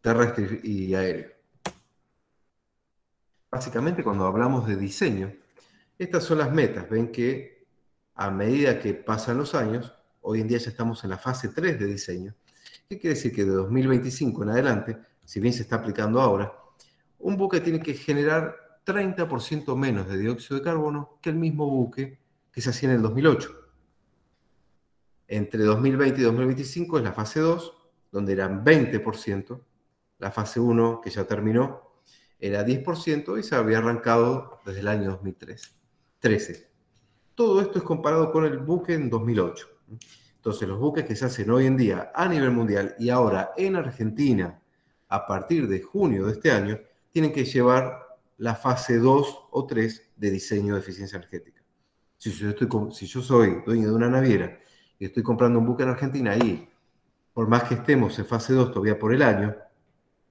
terrestre y aéreo. Básicamente, cuando hablamos de diseño, estas son las metas. Ven que a medida que pasan los años, hoy en día ya estamos en la fase 3 de diseño. ¿Qué quiere decir? Que de 2025 en adelante, si bien se está aplicando ahora, un buque tiene que generar 30% menos de dióxido de carbono que el mismo buque que se hacía en el 2008. Entre 2020 y 2025 es la fase 2, donde eran 20%. La fase 1, que ya terminó, era 10% y se había arrancado desde el año 2013. Todo esto es comparado con el buque en 2008. Entonces, los buques que se hacen hoy en día a nivel mundial y ahora en Argentina, a partir de junio de este año, tienen que llevar la fase 2 o 3 de diseño de eficiencia energética. Si yo soy dueño de una naviera y estoy comprando un buque en Argentina y por más que estemos en fase 2 todavía por el año,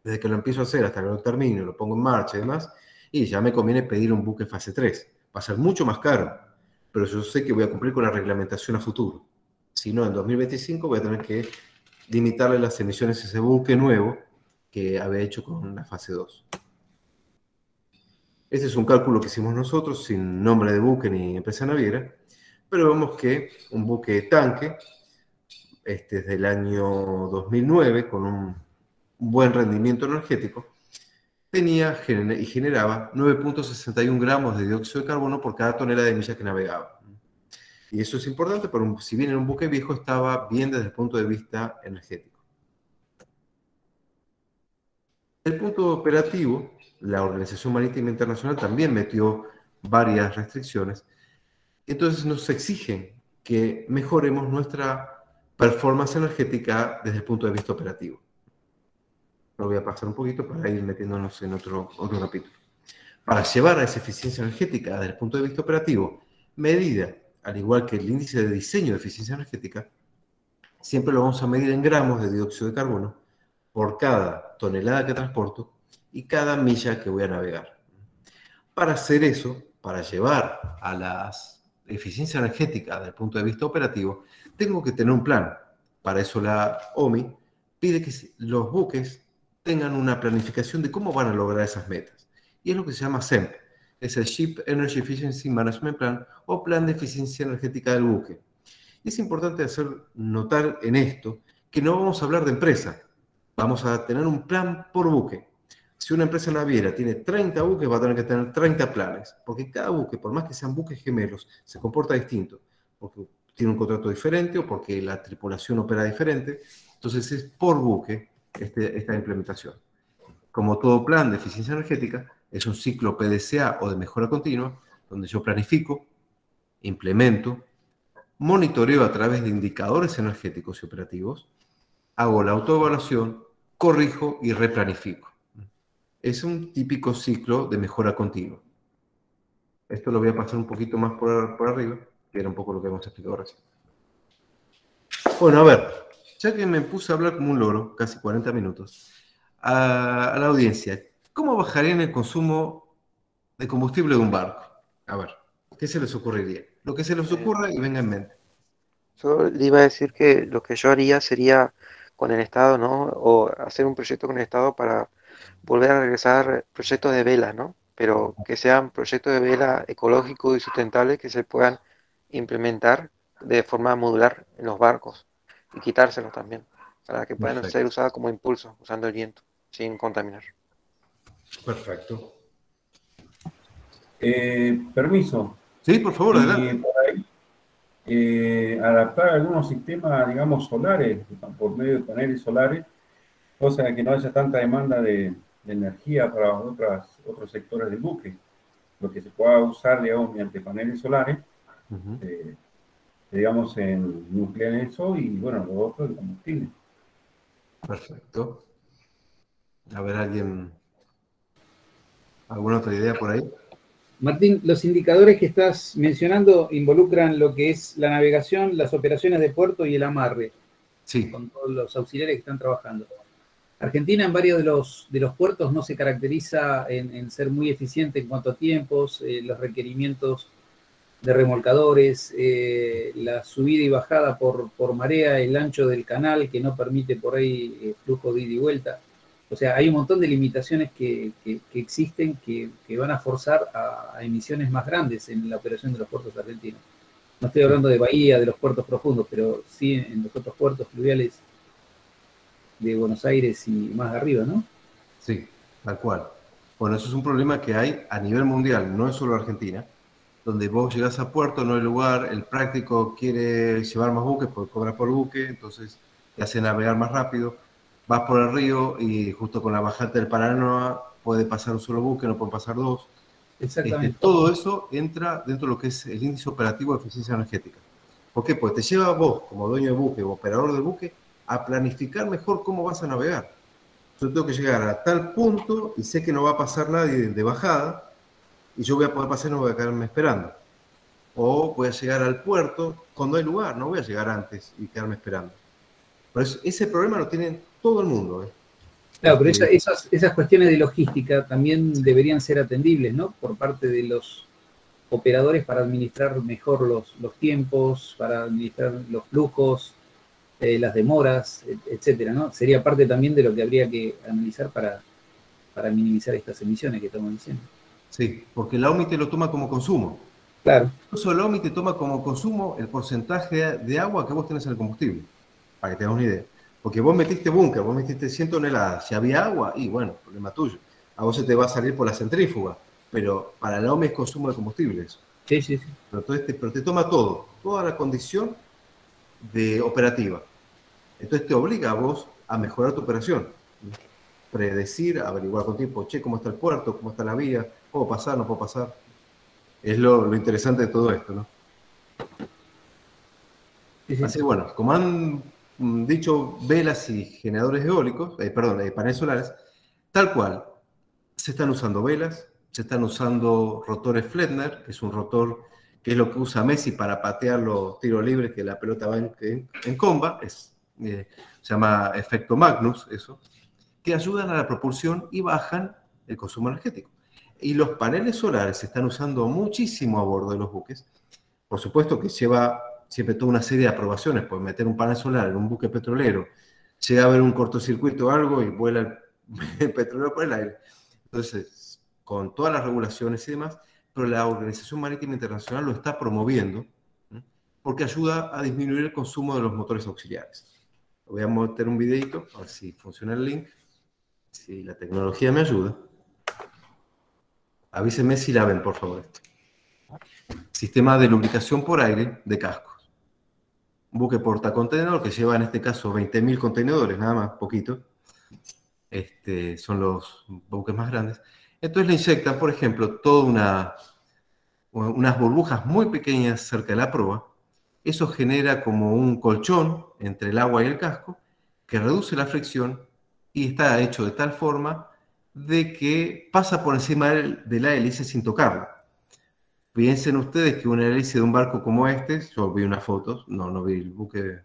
desde que lo empiezo a hacer hasta que lo termino, lo pongo en marcha y demás, y ya me conviene pedir un buque fase 3. Va a ser mucho más caro, pero yo sé que voy a cumplir con la reglamentación a futuro. Si no, en 2025 voy a tener que limitarle las emisiones a ese buque nuevo que había hecho con la fase 2. Este es un cálculo que hicimos nosotros, sin nombre de buque ni empresa naviera, pero vemos que un buque tanque, desde el año 2009, con un buen rendimiento energético, tenía y generaba 9.61 gramos de dióxido de carbono por cada tonelada de millas que navegaba. Y eso es importante, porque si bien era un buque viejo, estaba bien desde el punto de vista energético. El punto operativo, la Organización Marítima Internacional también metió varias restricciones. Entonces nos exigen que mejoremos nuestra performance energética desde el punto de vista operativo. Lo voy a pasar un poquito para ir metiéndonos en otro capítulo. Para llevar a esa eficiencia energética desde el punto de vista operativo, medida, al igual que el índice de diseño de eficiencia energética, siempre lo vamos a medir en gramos de dióxido de carbono por cada tonelada que transporto y cada milla que voy a navegar. Para hacer eso, para llevar a la eficiencia energética desde el punto de vista operativo, tengo que tener un plan. Para eso la OMI pide que los buques tengan una planificación de cómo van a lograr esas metas. Y es lo que se llama SEMP, es el Ship Energy Efficiency Management Plan o Plan de Eficiencia Energética del Buque. Y es importante hacer notar en esto que no vamos a hablar de empresa, vamos a tener un plan por buque. Si una empresa naviera tiene 30 buques, va a tener que tener 30 planes, porque cada buque, por más que sean buques gemelos, se comporta distinto, porque tiene un contrato diferente o porque la tripulación opera diferente. Entonces es por buque esta implementación. Como todo plan de eficiencia energética, es un ciclo PDCA o de mejora continua, donde yo planifico, implemento, monitoreo a través de indicadores energéticos y operativos, hago la autoevaluación, corrijo y replanifico. Es un típico ciclo de mejora continua. Esto lo voy a pasar un poquito más por arriba, que era un poco lo que hemos explicado recién. Bueno, a ver, ya que me puse a hablar como un loro, casi 40 minutos, a la audiencia, ¿cómo bajarían el consumo de combustible de un barco? A ver, ¿qué se les ocurriría? Lo que se les ocurra y venga en mente. Yo le iba a decir que lo que yo haría sería con el Estado, ¿no? O hacer un proyecto con el Estado para volver a regresar proyectos de vela, ¿no? Pero que sean proyectos de vela ecológicos y sustentables que se puedan implementar de forma modular en los barcos y quitárselos también, para que puedan Perfecto. ser usados como impulso, usando el viento, sin contaminar. Perfecto. Permiso. Sí, por favor, Y adelante. por ahí, adaptar algunos sistemas, digamos, solares, por medio de paneles solares, cosa que no haya tanta demanda de energía para otros sectores del buque. Lo que se pueda usar, digamos, mediante paneles solares, digamos, en nuclear eso y, bueno, lo otro, el combustible. Perfecto. A ver, ¿alguna otra idea por ahí? Martín, los indicadores que estás mencionando involucran lo que es la navegación, las operaciones de puerto y el amarre, Sí. con todos los auxiliares que están trabajando. Argentina en varios de los puertos no se caracteriza en ser muy eficiente en cuanto a tiempos, los requerimientos de remolcadores, la subida y bajada por marea, el ancho del canal que no permite por ahí flujo de ida y vuelta. O sea, hay un montón de limitaciones que existen que van a forzar a emisiones más grandes en la operación de los puertos argentinos. No estoy hablando de Bahía, de los puertos profundos, pero sí en los otros puertos fluviales de Buenos Aires y más arriba, ¿no? Sí, tal cual. Bueno, eso es un problema que hay a nivel mundial, no es solo Argentina, donde vos llegás a puerto, no hay lugar, el práctico quiere llevar más buques porque cobra por buque, entonces te hace navegar más rápido, vas por el río y justo con la bajante del Paraná puede pasar un solo buque, no pueden pasar dos. Exactamente. Todo eso entra dentro de lo que es el índice operativo de eficiencia energética. ¿Por qué? Porque te lleva a vos, como dueño de buque o operador del buque, a planificar mejor cómo vas a navegar. Yo tengo que llegar a tal punto y sé que no va a pasar nadie de bajada y yo voy a poder pasar y no voy a quedarme esperando. O voy a llegar al puerto cuando hay lugar, no voy a llegar antes y quedarme esperando. Por eso, ese problema lo tiene todo el mundo. Claro, pero esas cuestiones de logística también deberían ser atendibles, ¿no? Por parte de los operadores para administrar mejor los tiempos, para administrar los flujos, las demoras, etcétera, ¿no? Sería parte también de lo que habría que analizar para minimizar estas emisiones que estamos diciendo. Sí, porque la OMI te lo toma como consumo. Claro. Incluso la OMI te toma como consumo el porcentaje de agua que vos tenés en el combustible, para que tengas una idea. Porque vos metiste búnker, vos metiste 100 toneladas, si había agua, y bueno, problema tuyo. A vos se te va a salir por la centrífuga, pero para la OMI es consumo de combustible eso. Sí, sí, sí. Pero te toma todo, toda la condición de operativa. Entonces te obliga a vos a mejorar tu operación. Predecir, averiguar con tiempo, che, cómo está el puerto, cómo está la vía, puedo pasar, no puedo pasar. Es lo interesante de todo esto, ¿no? Sí, sí. Así que bueno, como han dicho velas y generadores eólicos, paneles solares, tal cual, se están usando velas, se están usando rotores Flettner, que es un rotor que es lo que usa Messi para patear los tiros libres, que la pelota va en comba, se llama efecto Magnus, eso, que ayudan a la propulsión y bajan el consumo energético. Y los paneles solares se están usando muchísimo a bordo de los buques. Por supuesto que lleva siempre toda una serie de aprobaciones, pues meter un panel solar en un buque petrolero, llega a haber un cortocircuito o algo y vuela el petróleo por el aire. Entonces, con todas las regulaciones y demás, pero la Organización Marítima Internacional lo está promoviendo, ¿sí? Porque ayuda a disminuir el consumo de los motores auxiliares. Voy a meter un videito, a ver si funciona el link, si la tecnología me ayuda. Avísenme si la ven, por favor. Sistema de lubricación por aire de cascos. Un buque portacontenedor que lleva en este caso 20.000 contenedores, nada más, poquito. Son los buques más grandes. Entonces le inyectan, por ejemplo, unas burbujas muy pequeñas cerca de la proa. Eso genera como un colchón entre el agua y el casco que reduce la fricción y está hecho de tal forma de que pasa por encima de la hélice sin tocarla. Piensen ustedes que una hélice de un barco como este, yo vi unas fotos, no vi el buque,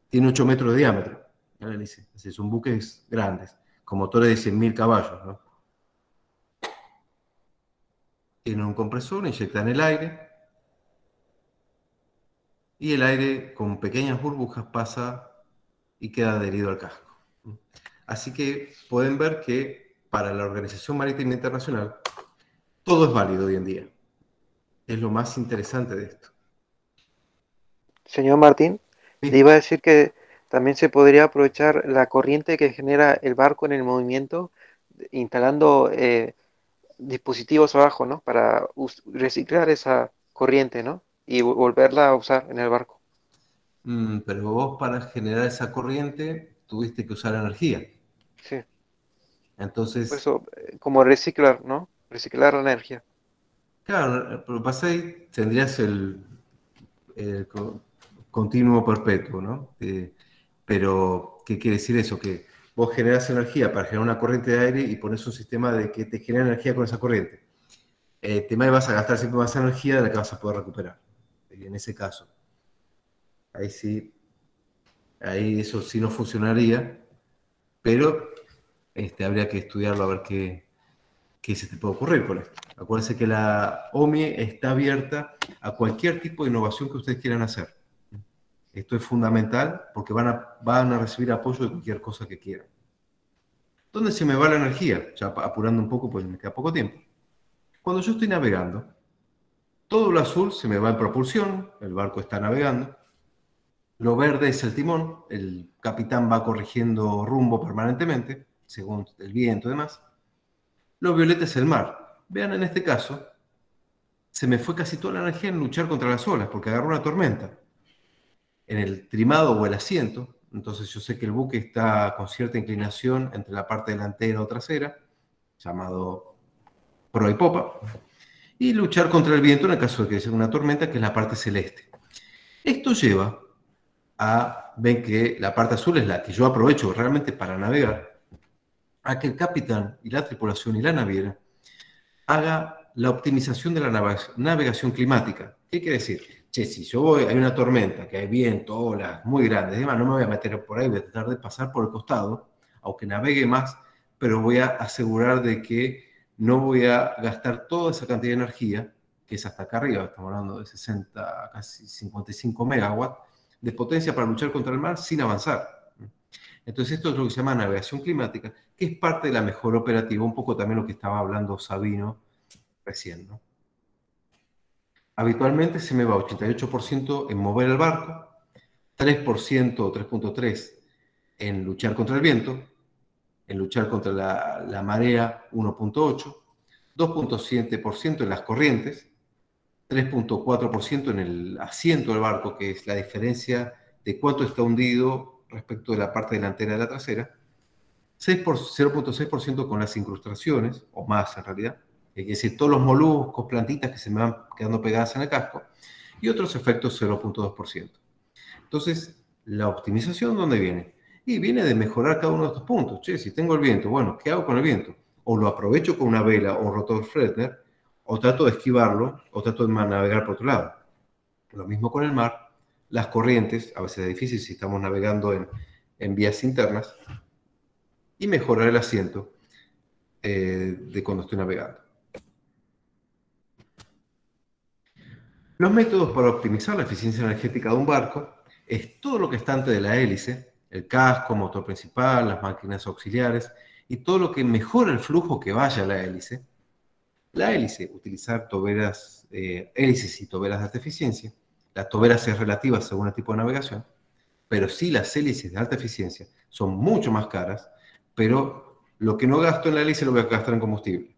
tiene 8 metros de diámetro, la hélice, así son buques grandes, con motores de 100.000 caballos, ¿no? Tienen un compresor, inyectan el aire, y el aire con pequeñas burbujas pasa y queda adherido al casco. Así que pueden ver que para la Organización Marítima Internacional todo es válido hoy en día. Es lo más interesante de esto. Señor Martín, Sí. le iba a decir que también se podría aprovechar la corriente que genera el barco en el movimiento, instalando dispositivos abajo, ¿no? Para reciclar esa corriente, ¿no? Y volverla a usar en el barco. Pero vos para generar esa corriente tuviste que usar energía. Sí, por Entonces, eso, como reciclar, ¿no? Reciclar la energía. claro, pero pasa ahí, tendrías el continuo perpetuo, ¿no? Pero, ¿qué quiere decir eso? Que vos generás energía para generar una corriente de aire y pones un sistema de que te genera energía con esa corriente. El tema es que vas a gastar siempre más energía de la que vas a poder recuperar. En ese caso. Ahí sí, ahí eso sí no funcionaría, pero habría que estudiarlo a ver qué se te puede ocurrir con esto. Acuérdense que la OMI está abierta a cualquier tipo de innovación que ustedes quieran hacer. Esto es fundamental porque van a recibir apoyo de cualquier cosa que quieran. ¿Dónde se me va la energía? Ya apurando un poco, pues me queda poco tiempo. Cuando yo estoy navegando, todo lo azul se me va en propulsión, el barco está navegando. Lo verde es el timón, el capitán va corrigiendo rumbo permanentemente, según el viento y demás. Lo violeta es el mar. Vean, en este caso, se me fue casi toda la energía en luchar contra las olas, porque agarró una tormenta. En el trimado o el asiento, entonces yo sé que el buque está con cierta inclinación entre la parte delantera o trasera, llamado proa y popa, y luchar contra el viento en el caso de que sea una tormenta, que es la parte celeste. Esto lleva ven que la parte azul es la que yo aprovecho realmente para navegar, a que el capitán y la tripulación y la naviera haga la optimización de la navegación climática. ¿Qué quiere decir? Che, si yo voy, hay una tormenta, que hay viento, olas muy grandes, demás, no me voy a meter por ahí, voy a tratar de pasar por el costado, aunque navegue más, pero voy a asegurar de que no voy a gastar toda esa cantidad de energía, que es hasta acá arriba, estamos hablando de 60, casi 55 megawatts, de potencia para luchar contra el mar sin avanzar. Entonces esto es lo que se llama navegación climática, que es parte de la mejora operativa, un poco también lo que estaba hablando Sabino recién, ¿no? Habitualmente se me va 88% en mover el barco, 3% o 3.3% en luchar contra el viento, en luchar contra la marea 1.8%, 2.7% en las corrientes, 3.4% en el asiento del barco, que es la diferencia de cuánto está hundido respecto de la parte delantera de la trasera, 0.6% con las incrustaciones, o más en realidad, es decir, todos los moluscos, plantitas que se me van quedando pegadas en el casco, y otros efectos 0.2%. Entonces, la optimización, ¿dónde viene? Y viene de mejorar cada uno de estos puntos. Che, si tengo el viento, bueno, ¿qué hago con el viento? O lo aprovecho con una vela o un rotor Fresnel, o trato de esquivarlo, o trato de navegar por otro lado. Lo mismo con el mar, las corrientes, a veces es difícil si estamos navegando en vías internas, y mejorar el asiento de cuando estoy navegando. Los métodos para optimizar la eficiencia energética de un barco es todo lo que está antes de la hélice, el casco, motor principal, las máquinas auxiliares y todo lo que mejora el flujo que vaya a la hélice. La hélice, utilizar toberas, hélices y toberas de alta eficiencia. Las toberas es relativa según el tipo de navegación, pero sí las hélices de alta eficiencia son mucho más caras, pero lo que no gasto en la hélice lo voy a gastar en combustible.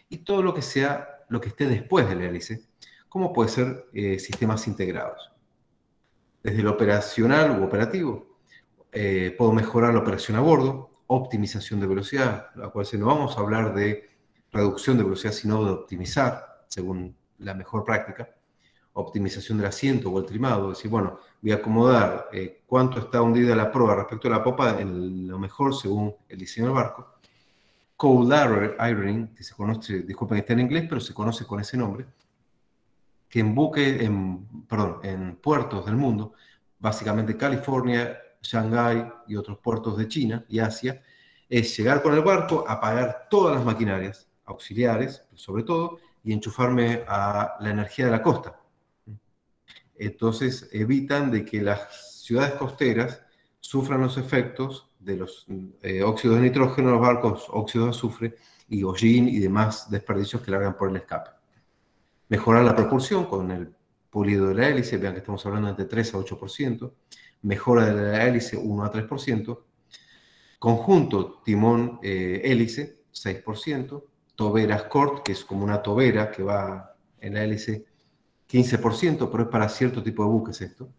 Y todo lo que sea, lo que esté después de la hélice, como puede ser sistemas integrados. Desde el operacional u operativo, puedo mejorar la operación a bordo, optimización de velocidad, la cual no vamos a hablar de reducción de velocidad, sino de optimizar, según la mejor práctica, optimización del asiento o el trimado, es decir, bueno, voy a acomodar cuánto está hundida la proa respecto a la popa en lo mejor según el diseño del barco. Cold ironing, que se conoce, disculpen que está en inglés, pero se conoce con ese nombre, que en puertos del mundo, básicamente California, Shanghái y otros puertos de China y Asia, es llegar con el barco, apagar todas las maquinarias auxiliares, sobre todo, y enchufarme a la energía de la costa. Entonces evitan de que las ciudades costeras sufran los efectos de los óxidos de nitrógeno, los barcos, óxidos de azufre y hollín y demás desperdicios que largan por el escape. Mejorar la propulsión con el pulido de la hélice, vean que estamos hablando de 3 a 8%, mejora de la hélice 1 a 3%, conjunto timón-hélice 6%, toberas CORT, que es como una tobera que va en la hélice 15%, pero es para cierto tipo de buques esto.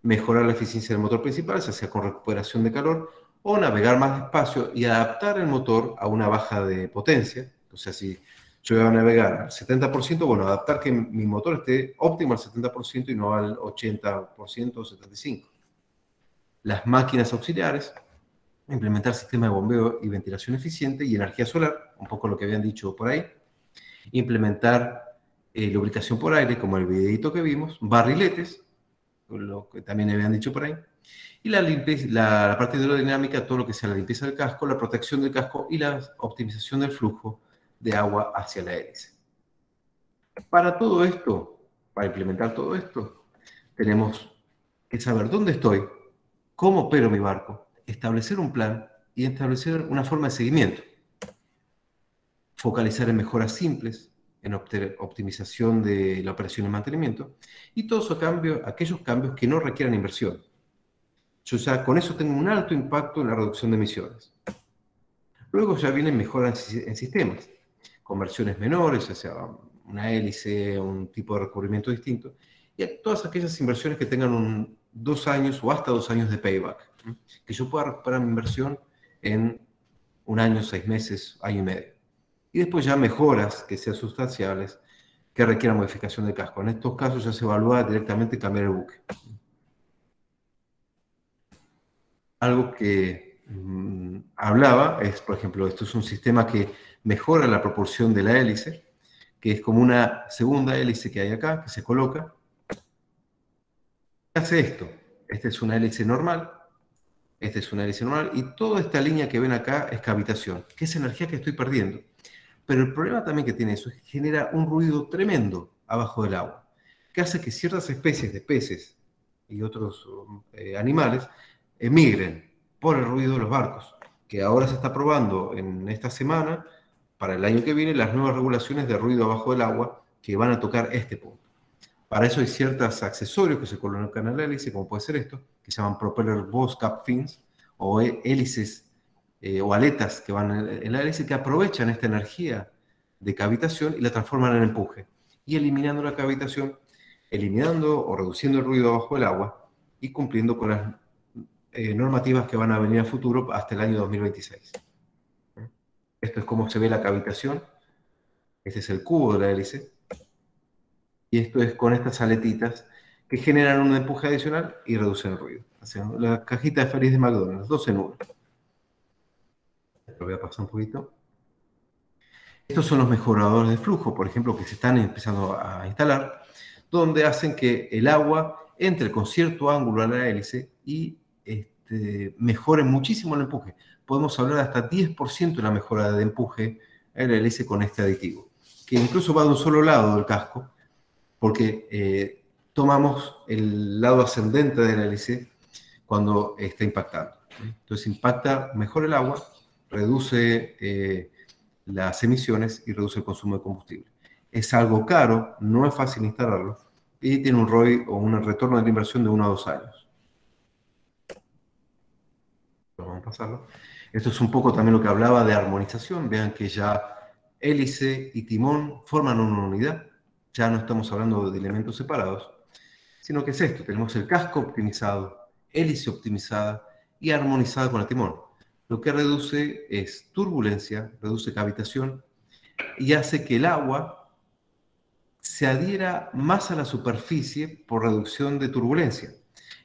Mejorar la eficiencia del motor principal, ya sea con recuperación de calor, o navegar más despacio y adaptar el motor a una baja de potencia. O sea, si yo voy a navegar al 70%, bueno, adaptar que mi motor esté óptimo al 70% y no al 80% o 75%. Las máquinas auxiliares, implementar sistema de bombeo y ventilación eficiente y energía solar, un poco lo que habían dicho por ahí. Implementar lubricación por aire, como el videito que vimos, barriletes, lo que también habían dicho por ahí, y la parte hidrodinámica, todo lo que sea la limpieza del casco, la protección del casco y la optimización del flujo de agua hacia la hélice. Para todo esto, para implementar todo esto, tenemos que saber dónde estoy, cómo opero mi barco, establecer un plan y establecer una forma de seguimiento. Focalizar en mejoras simples, en optimización de la operación y mantenimiento, y todos aquellos cambios que no requieran inversión. Yo ya con eso tengo un alto impacto en la reducción de emisiones. Luego ya vienen mejoras en sistemas, conversiones menores, ya sea una hélice, un tipo de recubrimiento distinto, y todas aquellas inversiones que tengan 2 años o hasta 2 años de payback, que yo pueda recuperar mi inversión en 1 año, 6 meses, año y medio. Y después ya mejoras que sean sustanciales, que requiera modificación del casco. En estos casos ya se evalúa directamente cambiar el buque. Algo que hablaba es, por ejemplo, esto es un sistema que mejora la proporción de la hélice, que es como una segunda hélice que hay acá, que se coloca. ¿Qué hace esto? Esta es una hélice normal, esta es una hélice normal, y toda esta línea que ven acá es cavitación, que es energía que estoy perdiendo. Pero el problema también que tiene eso es que genera un ruido tremendo abajo del agua, que hace que ciertas especies de peces y otros animales emigren por el ruido de los barcos, que ahora se está probando en esta semana, para el año que viene, las nuevas regulaciones de ruido abajo del agua que van a tocar este punto. Para eso hay ciertos accesorios que se colocan en la hélice, como puede ser esto, que se llaman propeller bow cap fins, o hélices o aletas que van en la hélice, que aprovechan esta energía de cavitación y la transforman en empuje, y eliminando la cavitación, eliminando o reduciendo el ruido abajo del agua y cumpliendo con las normativas que van a venir a futuro hasta el año 2026. Esto es cómo se ve la cavitación. Este es el cubo de la hélice. Y esto es con estas aletitas que generan un empuje adicional y reducen el ruido. Hacen la cajita de feliz de McDonald's, 2 en 1. Lo voy a pasar un poquito. Estos son los mejoradores de flujo, por ejemplo, que se están empezando a instalar, donde hacen que el agua entre con cierto ángulo a la hélice y mejore muchísimo el empuje. Podemos hablar de hasta 10% de la mejora de empuje en la hélice con este aditivo, que incluso va de un solo lado del casco, porque tomamos el lado ascendente de la hélice cuando está impactando. Entonces impacta mejor el agua, reduce las emisiones y reduce el consumo de combustible. Es algo caro, no es fácil instalarlo, y tiene un ROI o un retorno de la inversión de 1 a 2 años. Vamos a pasarlo. Esto es un poco también lo que hablaba de armonización. Vean que ya hélice y timón forman una unidad. Ya no estamos hablando de elementos separados, sino que es esto. Tenemos el casco optimizado, hélice optimizada y armonizada con el timón. Lo que reduce es turbulencia, reduce cavitación y hace que el agua se adhiera más a la superficie por reducción de turbulencia.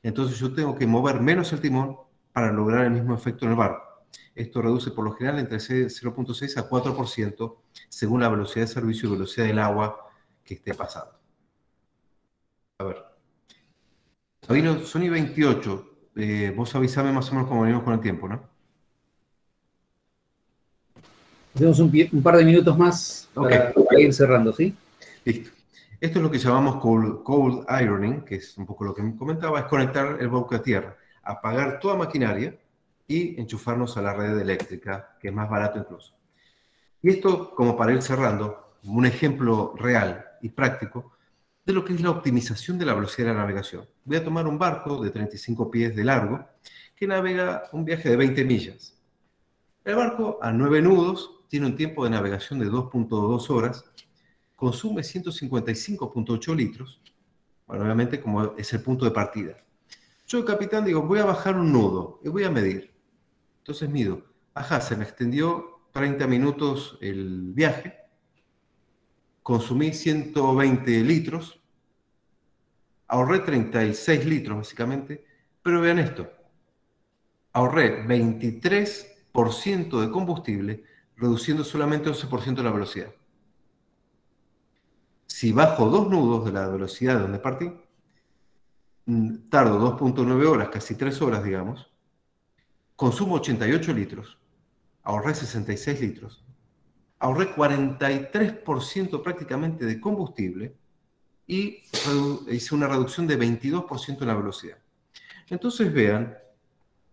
Entonces yo tengo que mover menos el timón para lograr el mismo efecto en el barco. Esto reduce por lo general entre 0.6 a 4% según la velocidad de servicio y velocidad del agua que esté pasando. A ver. Sabino, son y 28. Vos avisame más o menos cómo venimos con el tiempo, ¿no? Tenemos un par de minutos más para ir cerrando, ¿sí? Listo. Esto es lo que llamamos cold ironing, que es un poco lo que me comentaba, es conectar el buque a tierra, apagar toda maquinaria y enchufarnos a la red eléctrica, que es más barato incluso. Y esto, como para ir cerrando, un ejemplo real y práctico de lo que es la optimización de la velocidad de la navegación. Voy a tomar un barco de 35 pies de largo que navega un viaje de 20 millas. El barco, a 9 nudos, tiene un tiempo de navegación de 2.2 horas, consume 155.8 litros, bueno, obviamente como es el punto de partida. Yo, capitán, digo, voy a bajar un nudo y voy a medir. Entonces mido, ajá, se me extendió 30 minutos el viaje, consumí 120 litros, ahorré 36 litros básicamente, pero vean esto, ahorré 23% de combustible, reduciendo solamente 11% la velocidad. Si bajo 2 nudos de la velocidad de donde partí, tardo 2.9 horas, casi 3 horas, digamos, consumo 88 litros, ahorré 66 litros, ahorré 43% prácticamente de combustible y hice una reducción de 22% en la velocidad. Entonces vean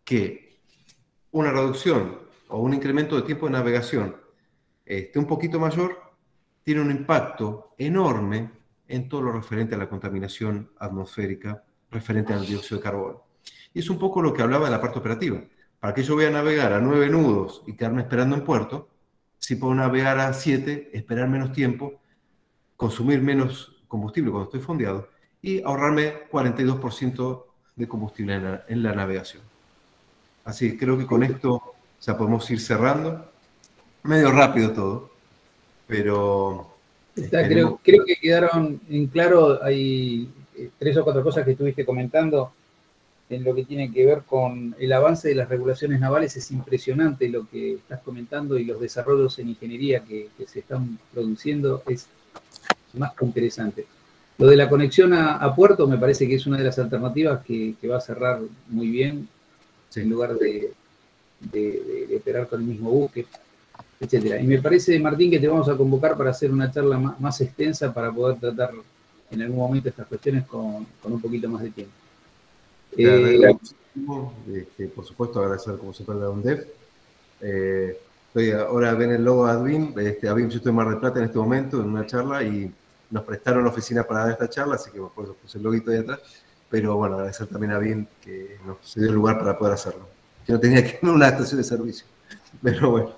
que una reducción o un incremento de tiempo de navegación un poquito mayor tiene un impacto enorme en todo lo referente a la contaminación atmosférica, referente al dióxido de carbono. Y es un poco lo que hablaba de la parte operativa. Para que yo voy a navegar a 9 nudos y quedarme esperando en puerto, si puedo navegar a 7, esperar menos tiempo, consumir menos combustible cuando estoy fondeado y ahorrarme 42% de combustible en la navegación. Así que creo que con esto ya podemos ir cerrando. Medio rápido todo, pero Creo que quedaron en claro, hay 3 o 4 cosas que estuviste comentando en lo que tiene que ver con el avance de las regulaciones navales. Es impresionante lo que estás comentando y los desarrollos en ingeniería que se están produciendo es más que interesante. Lo de la conexión a puerto me parece que es una de las alternativas que va a cerrar muy bien, sí, en lugar de operar con el mismo buque, etcétera. Y me parece, Martín, que te vamos a convocar para hacer una charla más extensa para poder tratar en algún momento estas cuestiones con un poquito más de tiempo. Por supuesto, agradecer como siempre a la UNDEF. Ahora ven el logo Advim. Advim, yo estoy en Mar del Plata en este momento en una charla y nos prestaron la oficina para dar esta charla, así que por eso puse el loguito ahí atrás. Pero bueno, agradecer también a Advim que nos dio el lugar para poder hacerlo. Yo no tenía que ir a una estación de servicio. Pero bueno.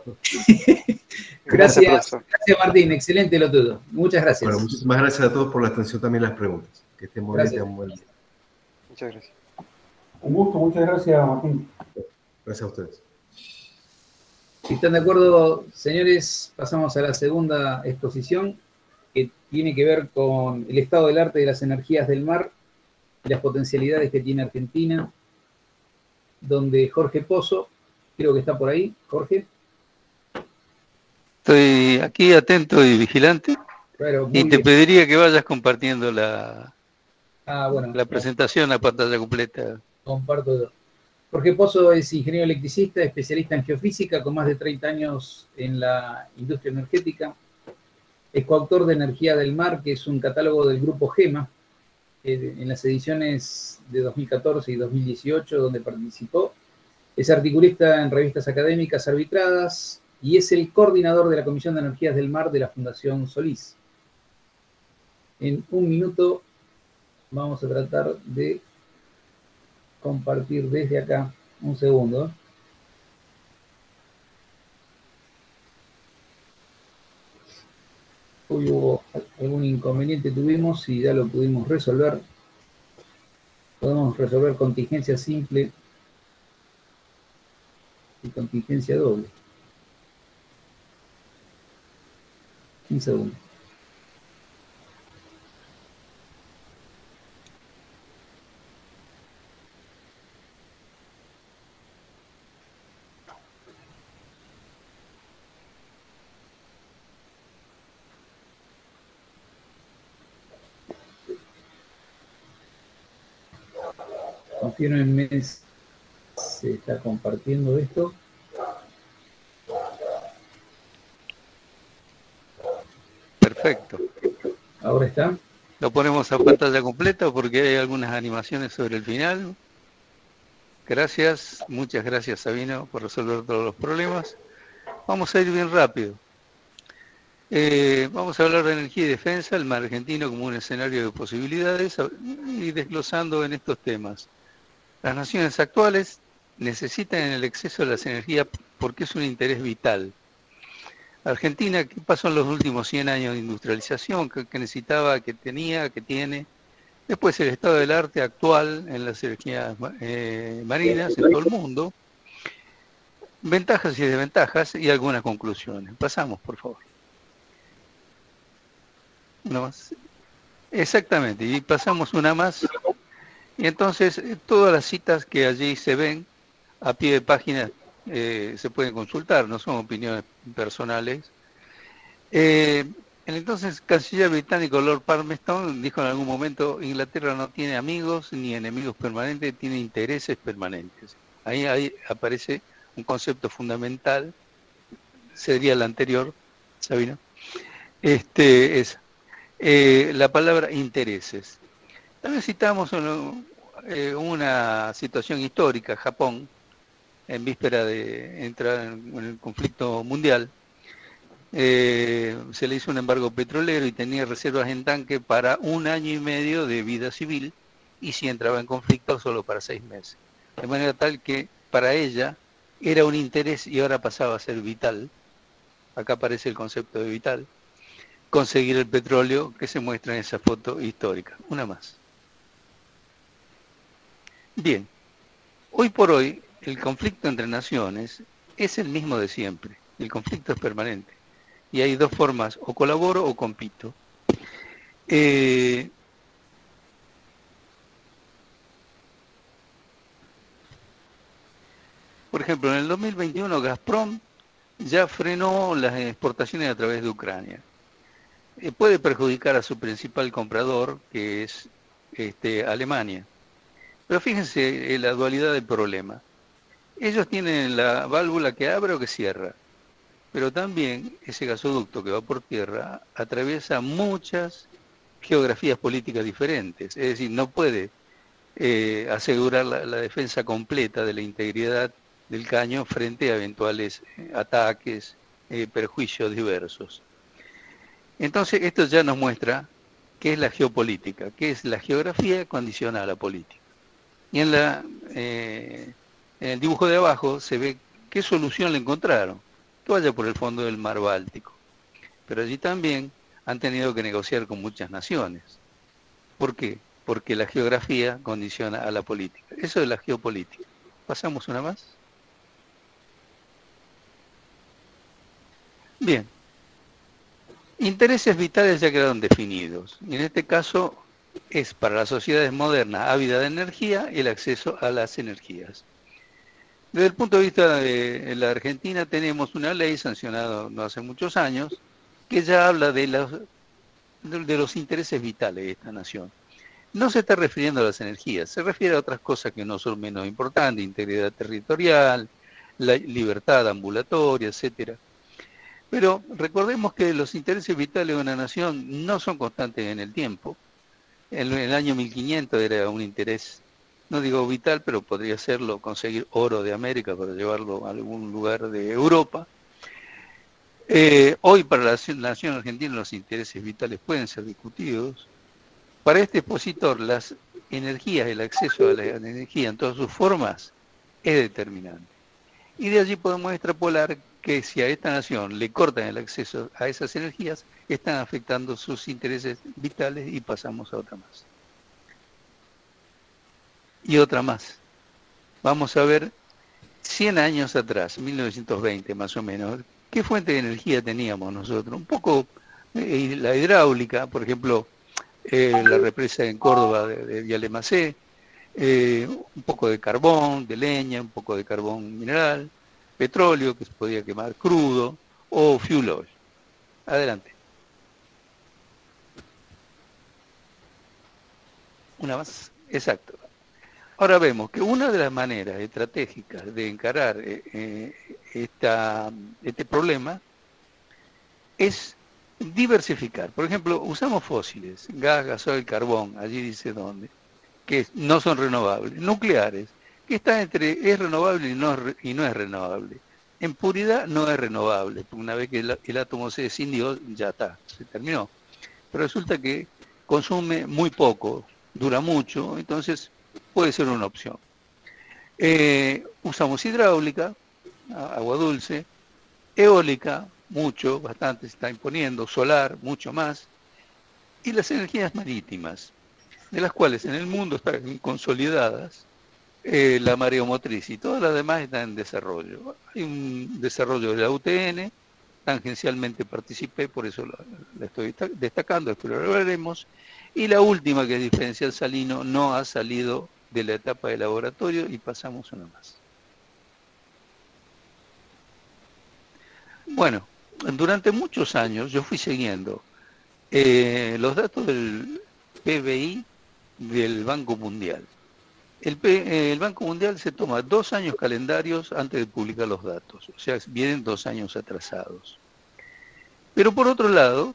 Gracias, Martín. Excelente lo tuyo. Muchas gracias. Bueno, muchísimas gracias a todos por la atención también las preguntas. Que estén muy bien, tengan un buen día. Muchas gracias. Un gusto, muchas gracias, Martín. Gracias a ustedes. Si están de acuerdo, señores, pasamos a la segunda exposición, que tiene que ver con el estado del arte de las energías del mar y las potencialidades que tiene Argentina, donde Jorge Pozo, creo que está por ahí. Jorge. Estoy aquí atento y vigilante. Claro, y te pediría que vayas compartiendo la presentación a pantalla completa. Comparto yo. Jorge Pozo es ingeniero electricista, especialista en geofísica, con más de 30 años en la industria energética. Es coautor de Energía del Mar, que es un catálogo del grupo GEMA, en las ediciones de 2014 y 2018, donde participó. Es articulista en revistas académicas arbitradas y es el coordinador de la Comisión de Energías del Mar de la Fundación Solís. En un minuto vamos a tratar de compartir desde acá. Un segundo. Hoy hubo algún inconveniente, tuvimos y ya lo pudimos resolver. Podemos resolver contingencia simple y contingencia doble. Un segundo. Confírmenme si se está compartiendo esto. Perfecto. Ahora está. Lo ponemos a pantalla completa porque hay algunas animaciones sobre el final. Gracias, muchas gracias, Sabino, por resolver todos los problemas. Vamos a ir bien rápido. Vamos a hablar de energía y defensa, el mar argentino como un escenario de posibilidades y desglosando en estos temas. Las naciones actuales necesitan el acceso a las energías porque es un interés vital. Argentina, ¿qué pasó en los últimos 100 años de industrialización? ¿Qué necesitaba, qué tenía, qué tiene? Después el estado del arte actual en las energías marinas en todo el mundo. Ventajas y desventajas y algunas conclusiones. Pasamos, por favor. Una más. Exactamente, y pasamos una más. Y entonces todas las citas que allí se ven a pie de página se pueden consultar, no son opiniones personales. El entonces canciller británico Lord Palmerston dijo en algún momento: Inglaterra no tiene amigos ni enemigos permanentes, tiene intereses permanentes. Ahí aparece un concepto fundamental, sería el anterior, Sabino. La palabra intereses. También citamos una situación histórica, Japón, en víspera de entrar en el conflicto mundial. Se le hizo un embargo petrolero y tenía reservas en tanque para 1 año y medio de vida civil, y si entraba en conflicto solo para 6 meses. De manera tal que para ella era un interés y ahora pasaba a ser vital. Acá aparece el concepto de vital. Conseguir el petróleo que se muestra en esa foto histórica. Una más. Bien, hoy por hoy el conflicto entre naciones es el mismo de siempre. El conflicto es permanente. Y hay dos formas, o colaboro o compito. Por ejemplo, en el 2021 Gazprom ya frenó las exportaciones a través de Ucrania. Puede perjudicar a su principal comprador, que es Alemania. Pero fíjense en la dualidad del problema. Ellos tienen la válvula que abre o que cierra, pero también ese gasoducto que va por tierra atraviesa muchas geografías políticas diferentes. Es decir, no puede asegurar la defensa completa de la integridad del caño frente a eventuales ataques, perjuicios diversos. Entonces, esto ya nos muestra qué es la geopolítica, qué es la geografía condiciona a la política. Y en el dibujo de abajo se ve qué solución le encontraron, que vaya por el fondo del mar Báltico. Pero allí también han tenido que negociar con muchas naciones. ¿Por qué? Porque la geografía condiciona a la política. Eso es la geopolítica. ¿Pasamos una más? Bien. Intereses vitales ya quedaron definidos. Y en este caso es para las sociedades modernas ávida de energía el acceso a las energías. Desde el punto de vista de la Argentina tenemos una ley sancionada no hace muchos años que ya habla de los intereses vitales de esta nación. No se está refiriendo a las energías, se refiere a otras cosas que no son menos importantes, integridad territorial, la libertad ambulatoria, etcétera. Pero recordemos que los intereses vitales de una nación no son constantes en el tiempo. En el año 1500 era un interés, no digo vital, pero podría serlo conseguir oro de América para llevarlo a algún lugar de Europa. Hoy para la nación argentina los intereses vitales pueden ser discutidos. Para este expositor las energías, el acceso a la energía en todas sus formas es determinante. Y de allí podemos extrapolar que si a esta nación le cortan el acceso a esas energías, están afectando sus intereses vitales y pasamos a otra más. Y otra más. Vamos a ver 100 años atrás, 1920 más o menos, ¿qué fuente de energía teníamos nosotros? Un poco la hidráulica, por ejemplo, la represa en Córdoba de Villalemacé, un poco de carbón, de leña, un poco de carbón mineral, petróleo que se podía quemar crudo o fuel oil. Adelante. Una más. Exacto. Ahora vemos que una de las maneras estratégicas de encarar este problema es diversificar. Por ejemplo, usamos fósiles, gas, gasoil, carbón, allí dice dónde, que no son renovables. Nucleares, que está entre es renovable y no es renovable. En puridad no es renovable, porque una vez que el átomo se escindió, ya está, se terminó. Pero resulta que consume muy poco, dura mucho, entonces puede ser una opción. Usamos hidráulica, agua dulce, eólica, mucho, bastante se está imponiendo, solar, mucho más, y las energías marítimas, de las cuales en el mundo están consolidadas la mareomotriz y todas las demás están en desarrollo. Hay un desarrollo de la UTN, tangencialmente participé, por eso la estoy destacando, después lo veremos, y la última, que es diferencial salino, no ha salido de la etapa de laboratorio y pasamos una más. Bueno, durante muchos años yo fui siguiendo los datos del PBI del Banco Mundial. El Banco Mundial se toma 2 años calendarios antes de publicar los datos, o sea, vienen 2 años atrasados. Pero por otro lado,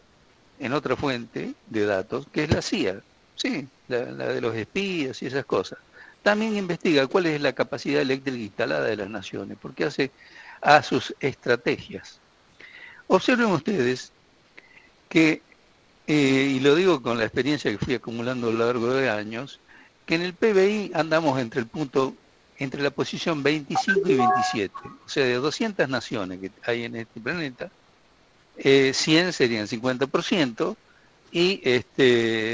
en otra fuente de datos, que es la CIA, sí, la de los espías y esas cosas, también investiga cuál es la capacidad eléctrica instalada de las naciones, porque hace a sus estrategias. Observen ustedes que, y lo digo con la experiencia que fui acumulando a lo largo de años, que en el PBI andamos entre la posición 25 y 27, o sea, de 200 naciones que hay en este planeta, 100 serían 50% y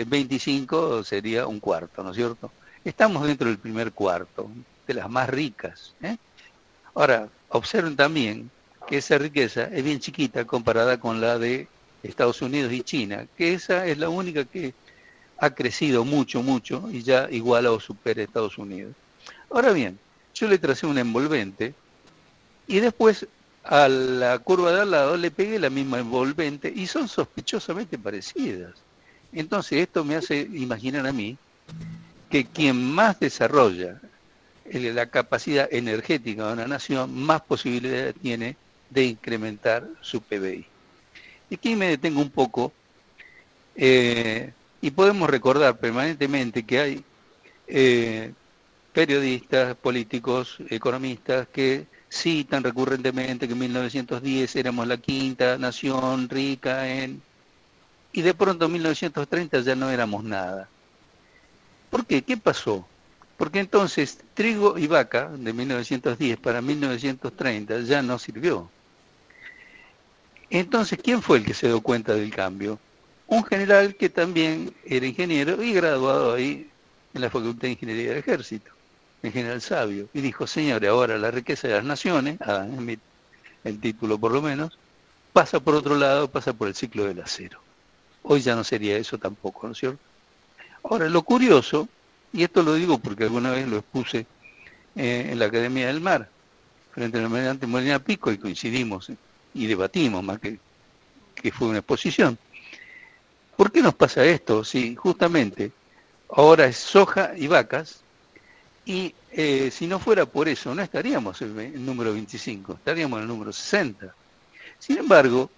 25 sería un cuarto, ¿no es cierto? Estamos dentro del primer cuarto, de las más ricas. Ahora, observen también que esa riqueza es bien chiquita comparada con la de Estados Unidos y China, que esa es la única que ha crecido mucho, mucho y ya iguala o supera a Estados Unidos. Ahora bien, yo le tracé un envolvente y después a la curva de al lado le pegué la misma envolvente y son sospechosamente parecidas. Entonces esto me hace imaginar a mí que quien más desarrolla la capacidad energética de una nación, más posibilidades tiene de incrementar su PBI. Y aquí me detengo un poco y podemos recordar permanentemente que hay periodistas, políticos, economistas que citan recurrentemente que en 1910 éramos la quinta nación rica y de pronto en 1930 ya no éramos nada. ¿Por qué? ¿Qué pasó? Porque entonces trigo y vaca de 1910 para 1930 ya no sirvió. Entonces, ¿quién fue el que se dio cuenta del cambio? Un general que también era ingeniero y graduado ahí en la Facultad de Ingeniería del Ejército, el general Sabio, y dijo, señores, ahora la riqueza de las naciones, el título por lo menos, pasa por otro lado, pasa por el ciclo del acero. Hoy ya no sería eso tampoco, ¿no es cierto? Ahora, lo curioso, y esto lo digo porque alguna vez lo expuse en la Academia del Mar, frente al almirante Molina Pico, y coincidimos y debatimos, más que fue una exposición. ¿Por qué nos pasa esto? Si justamente ahora es soja y vacas, y si no fuera por eso, no estaríamos en el número 25, estaríamos en el número 60. Sin embargo,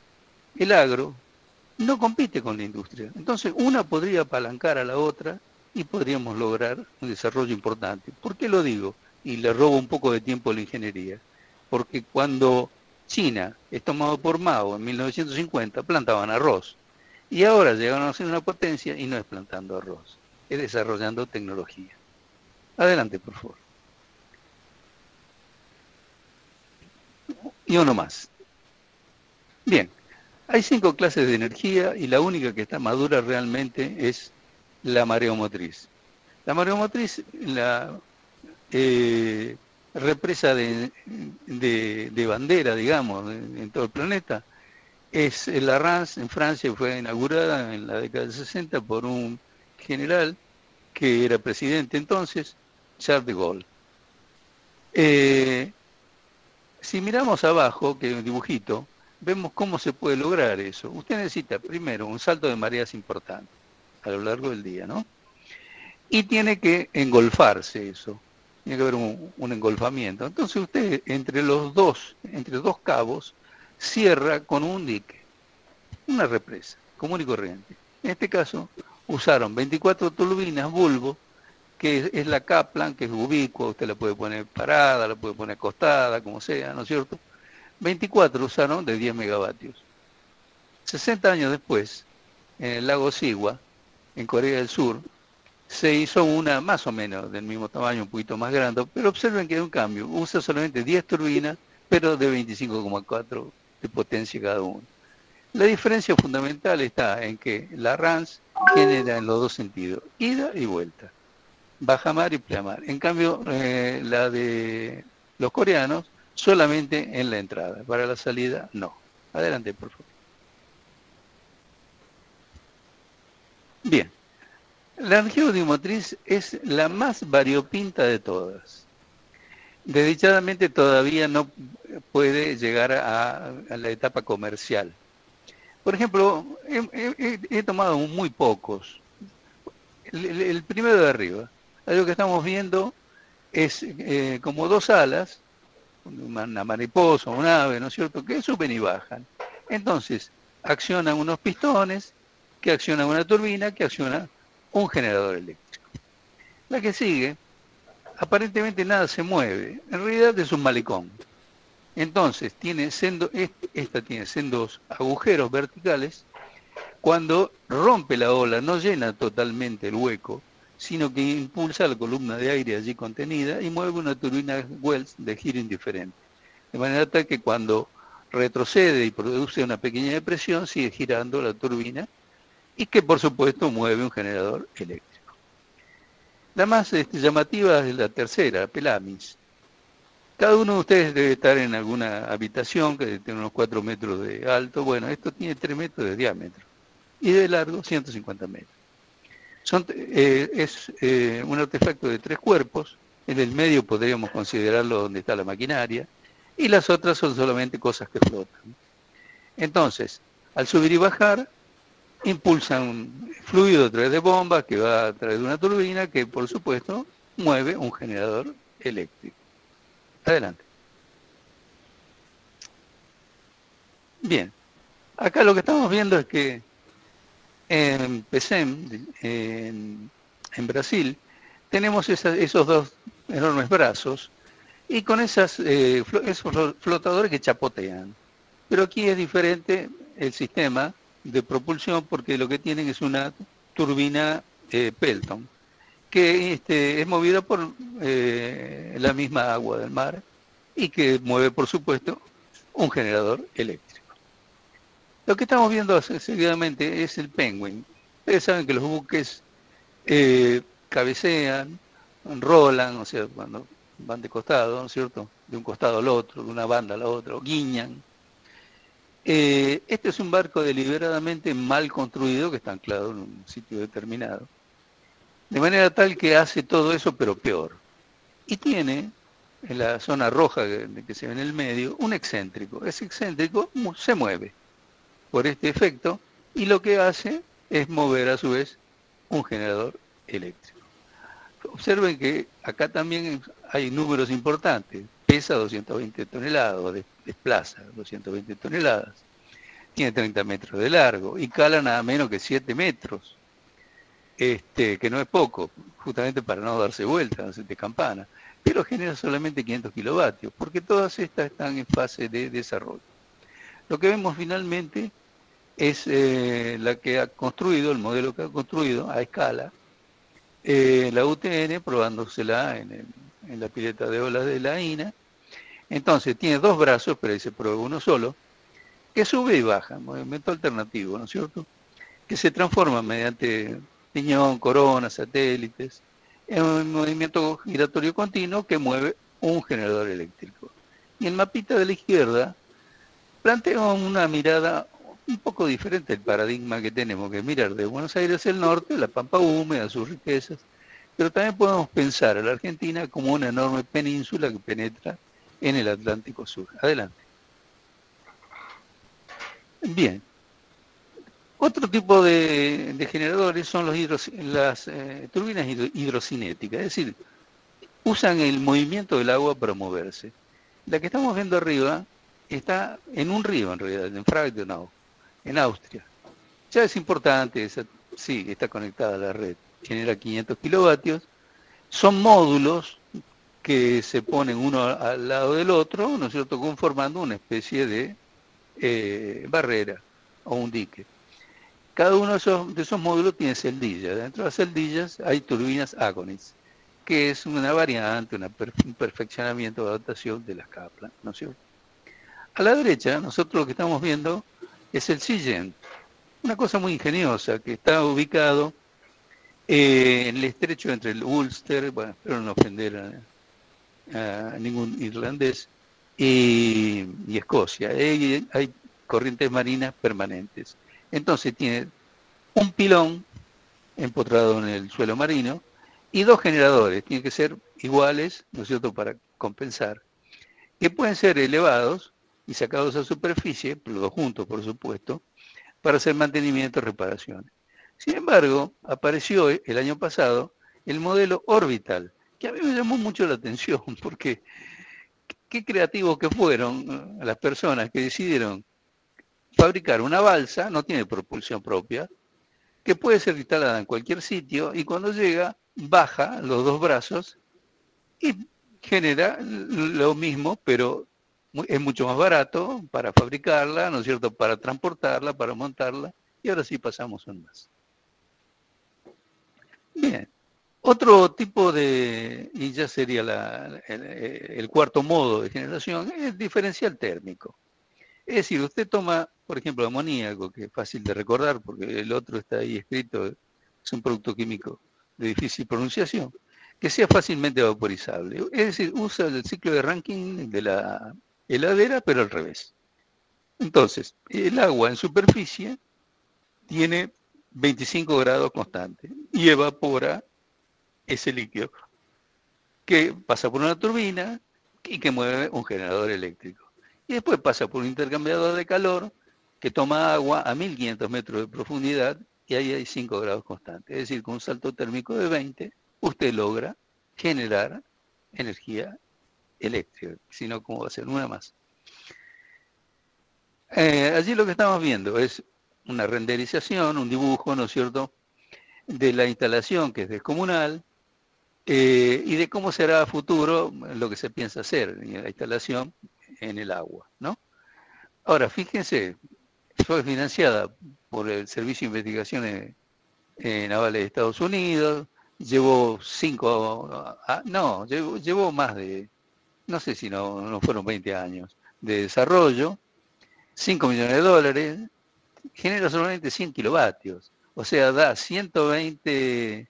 el agro no compite con la industria. Entonces, una podría apalancar a la otra y podríamos lograr un desarrollo importante. ¿Por qué lo digo? Y le robo un poco de tiempo a la ingeniería. Porque cuando China es tomado por Mao en 1950, plantaban arroz. Y ahora llegaron a ser una potencia y no es plantando arroz, es desarrollando tecnología. Adelante, por favor. Y uno más. Bien, hay 5 clases de energía y la única que está madura realmente es la mareomotriz. La mareomotriz, la represa de bandera, digamos, en todo el planeta, es la Rance en Francia, fue inaugurada en la década del 60 por un general que era presidente entonces, Charles de Gaulle. Si miramos abajo, que es un dibujito, vemos cómo se puede lograr eso. Usted necesita primero un salto de mareas importante a lo largo del día, ¿no? Y tiene que engolfarse eso. Tiene que haber un engolfamiento. Entonces usted entre dos cabos, cierra con un dique, una represa, común y corriente. En este caso, usaron 24 turbinas Bulbo, que es la Kaplan, que es ubicua, usted la puede poner parada, la puede poner acostada, como sea, ¿no es cierto? 24 usaron de 10 megavatios. 60 años después, en el lago Siwa, en Corea del Sur, se hizo una más o menos del mismo tamaño, un poquito más grande, pero observen que hay un cambio. Usa solamente 10 turbinas, pero de 25,4 de potencia cada uno. La diferencia fundamental está en que la Rance genera en los dos sentidos, ida y vuelta, bajamar y pleamar. En cambio, la de los coreanos solamente en la entrada, para la salida no. Adelante, por favor. Bien, la energía audiomotriz es la más variopinta de todas. Desdichadamente todavía no puede llegar a la etapa comercial. Por ejemplo, he tomado muy pocos. El primero de arriba, algo que estamos viendo es como 2 alas, una mariposa, un ave, ¿no es cierto?, que suben y bajan. Entonces, accionan unos pistones, que accionan una turbina, que acciona un generador eléctrico. La que sigue, aparentemente nada se mueve, en realidad es un malecón. Entonces, esta tiene sendos agujeros verticales. Cuando rompe la ola, no llena totalmente el hueco, sino que impulsa la columna de aire allí contenida y mueve una turbina Wells de giro indiferente. De manera tal que cuando retrocede y produce una pequeña depresión, sigue girando la turbina y que por supuesto mueve un generador eléctrico. La más llamativa es la tercera, Pelamis. Cada uno de ustedes debe estar en alguna habitación que tiene unos 4 metros de alto. Bueno, esto tiene 3 metros de diámetro y de largo 150 metros. Es un artefacto de 3 cuerpos. En el medio podríamos considerarlo donde está la maquinaria, y las otras son solamente cosas que flotan. Entonces, al subir y bajar, impulsan fluido a través de bombas que va a través de una turbina que, por supuesto, mueve un generador eléctrico. Adelante. Bien, acá lo que estamos viendo es que en PECEM, en Brasil, tenemos esos dos enormes brazos y con esos flotadores que chapotean. Pero aquí es diferente el sistema de propulsión porque lo que tienen es una turbina Pelton, que es movida por la misma agua del mar y que mueve, por supuesto, un generador eléctrico. Lo que estamos viendo seguidamente es el Penguin. Ustedes saben que los buques cabecean, rolan, o sea, cuando van de costado, ¿no es cierto? De un costado al otro, de una banda a la otra, o guiñan. Este es un barco deliberadamente mal construido que está anclado en un sitio determinado. De manera tal que hace todo eso, pero peor. Y tiene, en la zona roja que se ve en el medio, un excéntrico. Ese excéntrico se mueve por este efecto y lo que hace es mover a su vez un generador eléctrico. Observen que acá también hay números importantes. Pesa 220 toneladas, o desplaza 220 toneladas. Tiene 30 metros de largo y cala nada menos que 7 metros. Que no es poco, justamente para no darse vuelta de campana, pero genera solamente 500 kilovatios, porque todas estas están en fase de desarrollo. Lo que vemos finalmente es la que ha construido, el modelo que ha construido a escala, la UTN, probándosela en la pileta de olas de la INA. Entonces tiene 2 brazos, pero ahí se prueba uno solo, que sube y baja, movimiento alternativo, ¿no es cierto?, que se transforma mediante piñón, corona, satélites, en un movimiento giratorio continuo que mueve un generador eléctrico. Y el mapita de la izquierda plantea una mirada un poco diferente del paradigma que tenemos, que mirar de Buenos Aires hacia el norte, la pampa húmeda, sus riquezas, pero también podemos pensar a la Argentina como una enorme península que penetra en el Atlántico Sur. Adelante. Bien. Otro tipo de generadores son las turbinas hidrocinéticas, es decir, usan el movimiento del agua para moverse. La que estamos viendo arriba está en un río, en realidad, en Freudenau, en Austria. Ya es importante, sí, está conectada a la red, genera 500 kilovatios. Son módulos que se ponen uno al lado del otro, ¿no es cierto?, conformando una especie de barrera o un dique. Cada uno de esos módulos tiene celdillas. Dentro de las celdillas hay turbinas Agonis, que es una variante, un perfeccionamiento de adaptación de las Kaplan, ¿no es cierto? A la derecha, nosotros lo que estamos viendo es el Siegen, una cosa muy ingeniosa que está ubicado en el estrecho entre el Ulster, bueno, espero no ofender a ningún irlandés, y Escocia. Hay corrientes marinas permanentes. Entonces tiene un pilón empotrado en el suelo marino y 2 generadores, tienen que ser iguales, ¿no es cierto?, para compensar, que pueden ser elevados y sacados a superficie, los dos juntos por supuesto, para hacer mantenimiento y reparaciones. Sin embargo, apareció el año pasado el modelo Orbital, que a mí me llamó mucho la atención, porque qué creativos que fueron las personas que decidieron fabricar una balsa, no tiene propulsión propia, que puede ser instalada en cualquier sitio y cuando llega, baja los 2 brazos y genera lo mismo, pero es mucho más barato para fabricarla, ¿no es cierto?, para transportarla, para montarla, y ahora sí pasamos un más. Bien, otro tipo y ya sería el cuarto modo de generación, es el diferencial térmico. Es decir, usted toma, por ejemplo, amoníaco, que es fácil de recordar porque el otro está ahí escrito, es un producto químico de difícil pronunciación, que sea fácilmente vaporizable. Es decir, usa el ciclo de Rankine de la heladera, pero al revés. Entonces, el agua en superficie tiene 25 grados constantes y evapora ese líquido que pasa por una turbina y que mueve un generador eléctrico. Y después pasa por un intercambiador de calor que toma agua a 1500 metros de profundidad y ahí hay 5 grados constantes. Es decir, con un salto térmico de 20, usted logra generar energía eléctrica. Si no, ¿cómo va a ser? Una más. Allí lo que estamos viendo es una renderización, un dibujo, ¿no es cierto?, de la instalación que es descomunal y de cómo será a futuro lo que se piensa hacer en la instalación en el agua, ¿no? Ahora, fíjense, fue financiada por el Servicio de Investigaciones Navales de Estados Unidos, llevó llevó más de, no sé si no fueron 20 años de desarrollo, 5 millones de dólares, genera solamente 100 kilovatios, o sea, da 120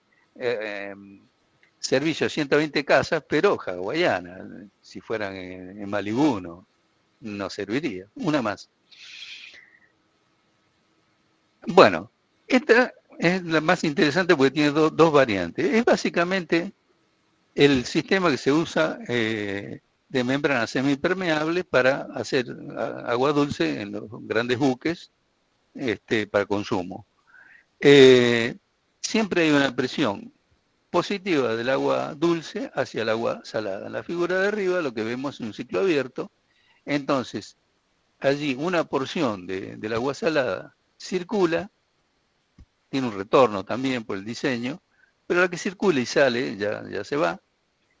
servicios a 120 casas, pero hawaiana, si fueran en Malibú no serviría. Una más. Bueno, esta es la más interesante porque tiene dos variantes. Es básicamente el sistema que se usa de membranas semipermeables para hacer agua dulce en los grandes buques para consumo. Siempre hay una presión positiva del agua dulce hacia el agua salada. En la figura de arriba lo que vemos es un ciclo abierto. Entonces, allí una porción del agua salada circula, tiene un retorno también por el diseño, pero la que circula y sale, ya se va,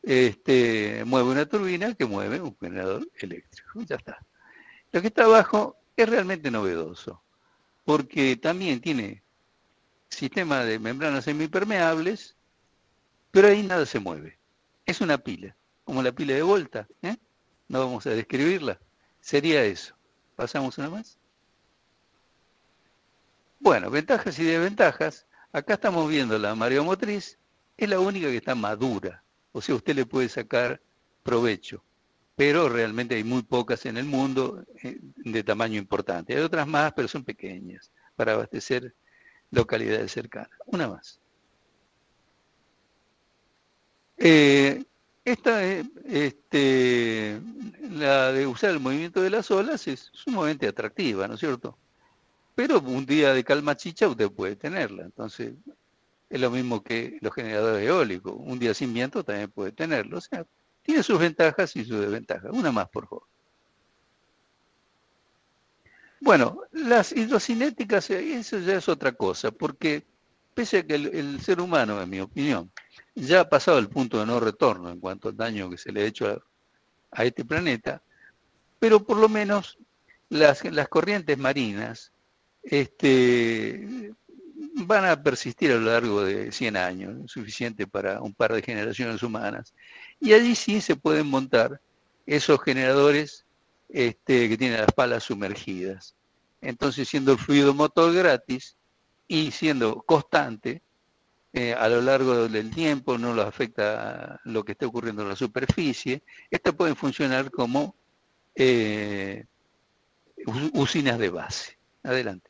mueve una turbina que mueve un generador eléctrico. Ya está. Lo que está abajo es realmente novedoso, porque también tiene sistema de membranas semipermeables, pero ahí nada se mueve. Es una pila, como la pila de Volta, ¿eh? No vamos a describirla. Sería eso. ¿Pasamos una más? Bueno, ventajas y desventajas. Acá estamos viendo la mareomotriz. Es la única que está madura. O sea, usted le puede sacar provecho. Pero realmente hay muy pocas en el mundo de tamaño importante. Hay otras más, pero son pequeñas, para abastecer localidades cercanas. Una más. La de usar el movimiento de las olas es sumamente atractiva, ¿no es cierto? Pero un día de calma chicha usted puede tenerla. Entonces, es lo mismo que los generadores eólicos. Un día sin viento también puede tenerlo. O sea, tiene sus ventajas y sus desventajas. Una más, por favor. Bueno, las hidrocinéticas, eso ya es otra cosa, porque pese a que el ser humano, en mi opinión, ya ha pasado el punto de no retorno en cuanto al daño que se le ha hecho a este planeta, pero por lo menos las corrientes marinas van a persistir a lo largo de 100 años, suficiente para un par de generaciones humanas. Y allí sí se pueden montar esos generadores que tienen las palas sumergidas. Entonces, siendo el fluido motor gratis y siendo constante, a lo largo del tiempo no los afecta lo que esté ocurriendo en la superficie, estas pueden funcionar como usinas de base. Adelante.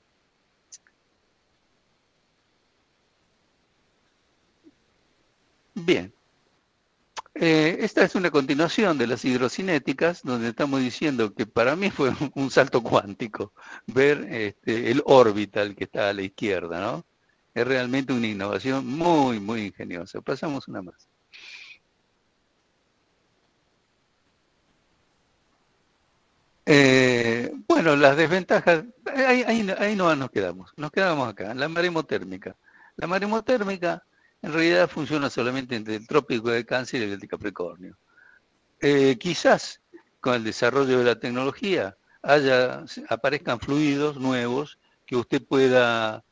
Bien. Esta es una continuación de las hidrocinéticas, donde estamos diciendo que para mí fue un salto cuántico ver el orbital que está a la izquierda, ¿no? Es realmente una innovación muy, muy ingeniosa. Pasamos una más. Bueno, las desventajas, ahí no nos quedamos acá, la maremotérmica. La maremotérmica en realidad funciona solamente entre el trópico de Cáncer y el de Capricornio. Quizás con el desarrollo de la tecnología aparezcan fluidos nuevos que usted pueda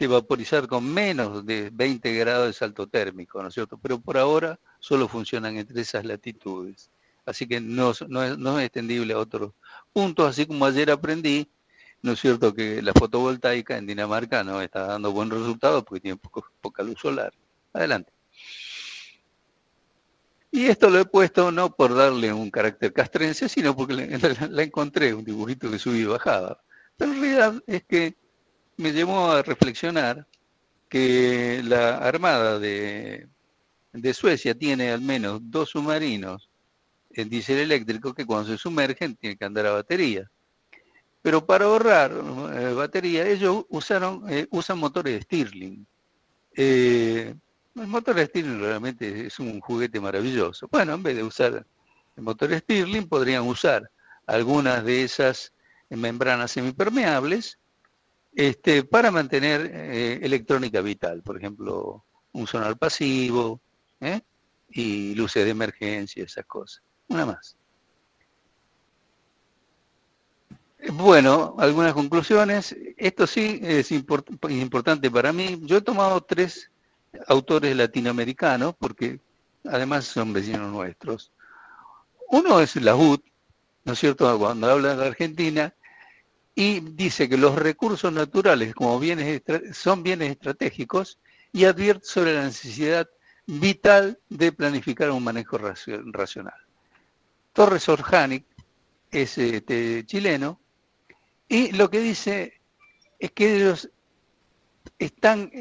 vaporizar con menos de 20 grados de salto térmico, ¿no es cierto? Pero por ahora solo funcionan entre esas latitudes. Así que no es extendible a otros puntos, así como ayer aprendí, ¿no es cierto?, que la fotovoltaica en Dinamarca no está dando buen resultado porque tiene poca luz solar. Adelante. Y esto lo he puesto no por darle un carácter castrense, sino porque la encontré, un dibujito que subí y bajaba. Pero en realidad es que me llevó a reflexionar que la Armada de Suecia tiene al menos 2 submarinos en diésel eléctrico que cuando se sumergen tienen que andar a batería. Pero para ahorrar batería, ellos usan motores Stirling. El motor Stirling realmente es un juguete maravilloso. Bueno, en vez de usar el motor Stirling, podrían usar algunas de esas membranas semipermeables para mantener electrónica vital. Por ejemplo, un sonar pasivo y luces de emergencia, esas cosas. Una más. Bueno, algunas conclusiones. Esto sí es importante para mí. Yo he tomado 3 autores latinoamericanos porque además son vecinos nuestros. Uno es Lahoud, ¿no es cierto?, cuando habla de Argentina, y dice que los recursos naturales como son bienes estratégicos y advierte sobre la necesidad vital de planificar un manejo racional. Torres Orjánic es chileno, y lo que dice es que ellos están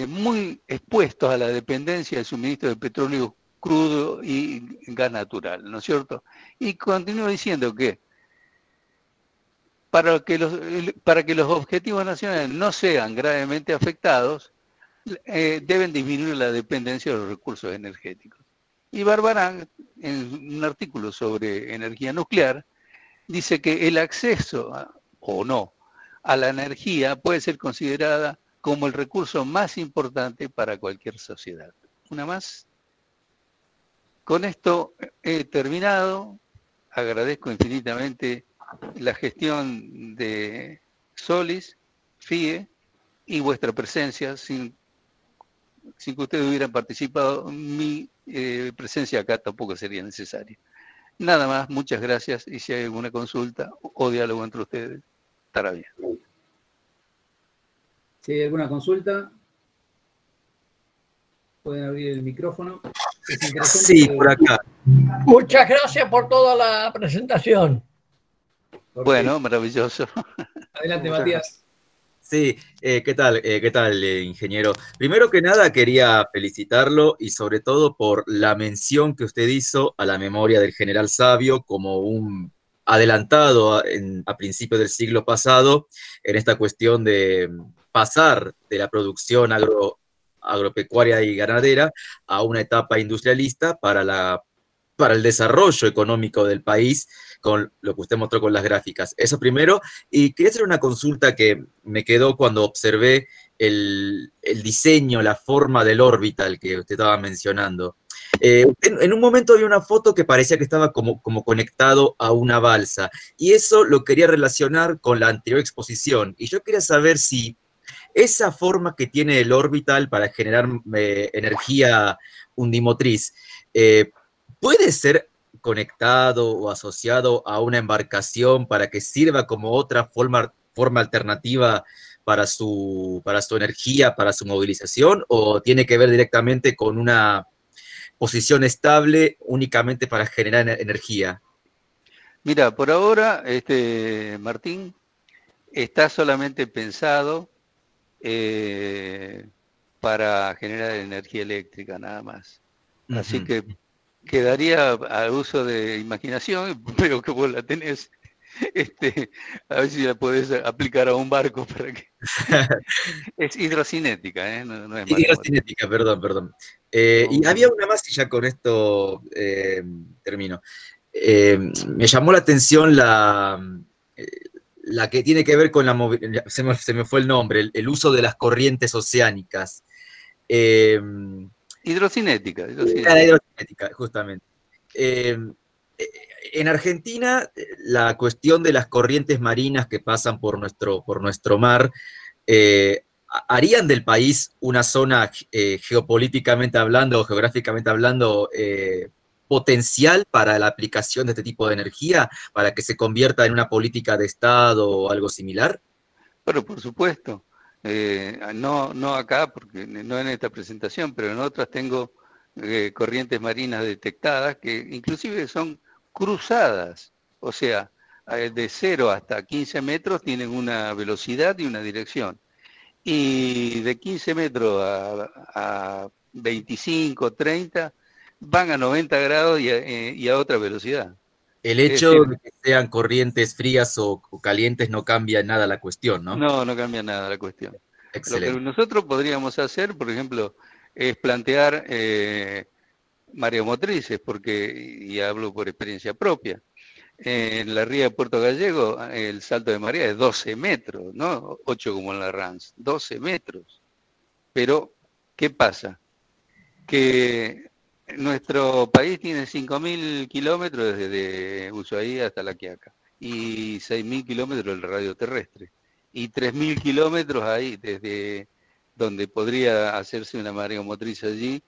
muy expuestos a la dependencia del suministro de petróleo crudo y gas natural, ¿no es cierto? Y continúa diciendo que para que los objetivos nacionales no sean gravemente afectados, deben disminuir la dependencia de los recursos energéticos. Y Barbarán, en un artículo sobre energía nuclear, dice que el acceso o no a la energía puede ser considerada como el recurso más importante para cualquier sociedad. Una más. Con esto he terminado. Agradezco infinitamente la gestión de Solis, FIE y vuestra presencia. Sin que ustedes hubieran participado, mi presencia acá tampoco sería necesaria. Nada más, muchas gracias, y si hay alguna consulta o diálogo entre ustedes, estará bien. Si hay alguna consulta, pueden abrir el micrófono. Sí, por acá. Muchas gracias por toda la presentación. Bueno, maravilloso. Adelante, Matías. Sí, ¿qué tal, ingeniero? Primero que nada, quería felicitarlo y sobre todo por la mención que usted hizo a la memoria del general Sabio como un adelantado a principios del siglo pasado en esta cuestión de pasar de la producción agropecuaria y ganadera a una etapa industrialista para el desarrollo económico del país, con lo que usted mostró con las gráficas. Eso primero. Y quería hacer una consulta que me quedó cuando observé el diseño, la forma del orbital que usted estaba mencionando. En un momento vi una foto que parecía que estaba como conectado a una balsa, y eso lo quería relacionar con la anterior exposición. Y yo quería saber si esa forma que tiene el orbital para generar energía undimotriz, ¿puede ser conectado o asociado a una embarcación para que sirva como otra forma alternativa para su energía, para su movilización, o tiene que ver directamente con una posición estable únicamente para generar energía? Mira, por ahora, Martín, está solamente pensado para generar energía eléctrica, nada más. Así que quedaría al uso de imaginación, pero que vos la tenés, a ver si la podés aplicar a un barco para que... Es hidrocinética, no es hidrocinética, perdón. Y había una más, y ya con esto termino. Me llamó la atención la que tiene que ver con la movilidad, se me fue el nombre, el uso de las corrientes oceánicas. Hidrocinética. La hidrocinética, justamente. En Argentina, la cuestión de las corrientes marinas que pasan por nuestro mar, ¿harían del país una zona geopolíticamente hablando o geográficamente hablando potencial para la aplicación de este tipo de energía, para que se convierta en una política de Estado o algo similar? Pero por supuesto, no acá, porque no en esta presentación, pero en otras tengo corrientes marinas detectadas, que inclusive son cruzadas, o sea, de 0 hasta 15 metros tienen una velocidad y una dirección. Y de 15 metros a 25, 30, van a 90 grados y a otra velocidad. El Es hecho decir, de que sean corrientes frías o calientes no cambia nada la cuestión, ¿no? no cambia nada la cuestión. Lo que Excelente. nosotros podríamos hacer, por ejemplo, es plantear mareomotrices, porque, y hablo por experiencia propia, en la ría de Puerto Gallego el salto de marea es 12 metros, no 8 como en la RANS, 12 metros. Pero, ¿qué pasa? Que nuestro país tiene 5.000 kilómetros desde Ushuaí hasta La Quiaca y 6.000 kilómetros el radio terrestre y 3.000 kilómetros ahí desde donde podría hacerse una mareomotriz allí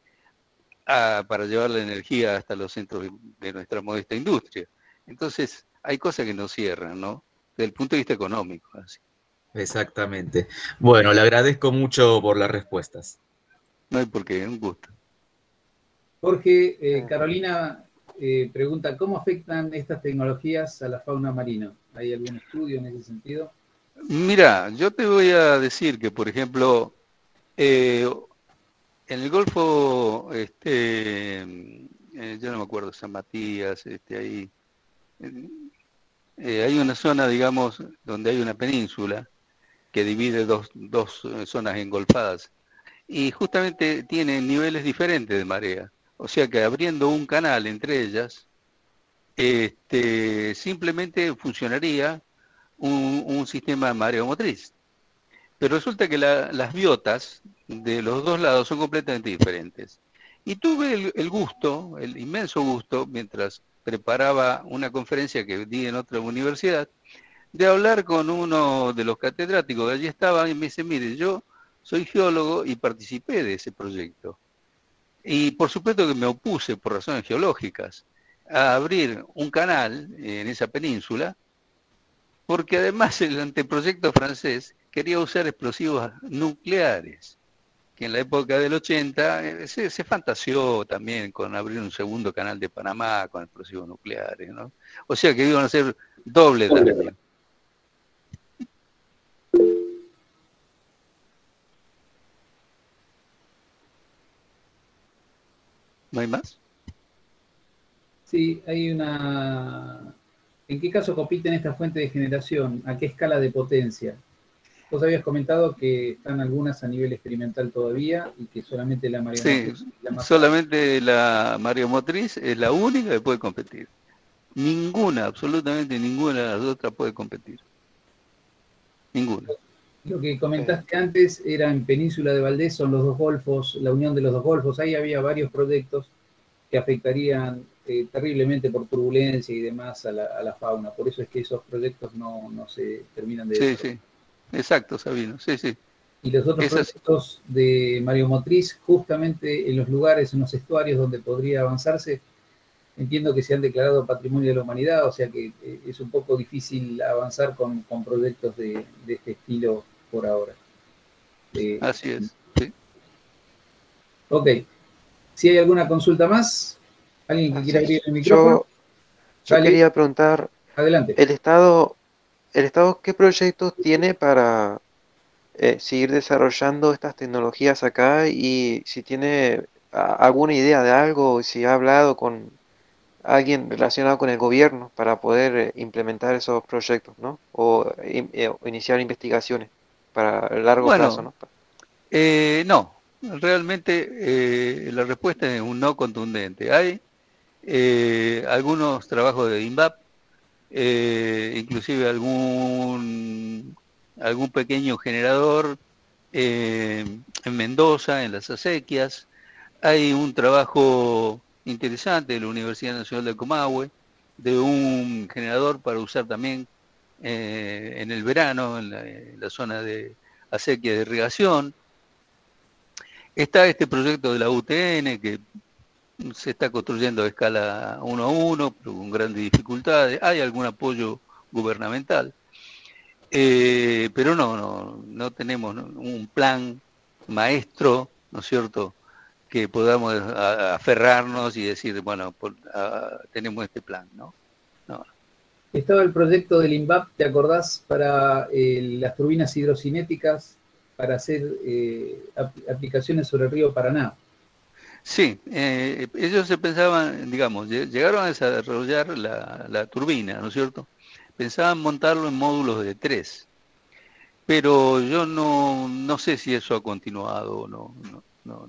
para llevar la energía hasta los centros de nuestra modesta industria. Entonces, hay cosas que no cierran, ¿no? Desde el punto de vista económico. Así. Exactamente. Bueno, le agradezco mucho por las respuestas. No hay por qué, un gusto. Jorge, Carolina pregunta, ¿cómo afectan estas tecnologías a la fauna marina? ¿Hay algún estudio en ese sentido? Mira, yo te voy a decir que, por ejemplo, en el Golfo, yo no me acuerdo, San Matías, ahí, hay una zona, digamos, donde hay una península que divide dos zonas engolfadas y justamente tiene niveles diferentes de marea. O sea que abriendo un canal entre ellas, simplemente funcionaría un sistema mareomotriz. Pero resulta que las biotas de los dos lados son completamente diferentes. Y tuve el gusto, el inmenso gusto, mientras preparaba una conferencia que di en otra universidad, de hablar con uno de los catedráticos que allí estaba y me dice, mire, yo soy geólogo y participé de ese proyecto. Y por supuesto que me opuse por razones geológicas a abrir un canal en esa península, porque además el anteproyecto francés quería usar explosivos nucleares, que en la época del 80 se fantaseó también con abrir un segundo canal de Panamá con explosivos nucleares, ¿no? O sea que iban a hacer doble daño. ¿No hay más? Sí, hay una... ¿En qué caso compiten estas fuentes de generación? ¿A qué escala de potencia? Vos habías comentado que están algunas a nivel experimental todavía y que solamente la mareomotriz... Sí, la más... solamente la mareomotriz es la única que puede competir. Ninguna, absolutamente ninguna de las otras puede competir. Ninguna. Lo que comentaste antes era en Península de Valdés, son los dos golfos, la unión de los dos golfos. Ahí había varios proyectos que afectarían terriblemente por turbulencia y demás a la fauna. Por eso es que esos proyectos no se terminan de... Sí, sí, exacto, Sabino, sí, sí. Y los otros proyectos de mareomotriz, justamente en los lugares, en los estuarios donde podría avanzarse, entiendo que se han declarado patrimonio de la humanidad, o sea que es un poco difícil avanzar con proyectos de este estilo por ahora. Así es, sí. Ok. Si hay alguna consulta más, alguien que quiera abrir el micrófono. Yo quería preguntar, adelante. ¿El Estado qué proyectos tiene para seguir desarrollando estas tecnologías acá? Y si tiene alguna idea de algo, si ha hablado con alguien relacionado con el gobierno para poder implementar esos proyectos, ¿no? O iniciar investigaciones para el largo plazo, ¿no? No, realmente la respuesta es un no contundente. Hay algunos trabajos de INVAP, inclusive algún pequeño generador en Mendoza, en las acequias. Hay un trabajo interesante de la Universidad Nacional de Comahue, de un generador para usar también en el verano, en la zona de acequia de irrigación. Está este proyecto de la UTN que se está construyendo a escala 1 a 1, pero con grandes dificultades. Hay algún apoyo gubernamental, pero no tenemos un plan maestro, ¿no es cierto?, que podamos aferrarnos y decir, bueno, tenemos este plan, ¿no? No. Estaba el proyecto del INVAP, ¿te acordás? Para las turbinas hidrocinéticas para hacer aplicaciones sobre el río Paraná. Sí, ellos se pensaban, digamos, llegaron a desarrollar la turbina, ¿no es cierto? Pensaban montarlo en módulos de 3, pero yo no sé si eso ha continuado o no.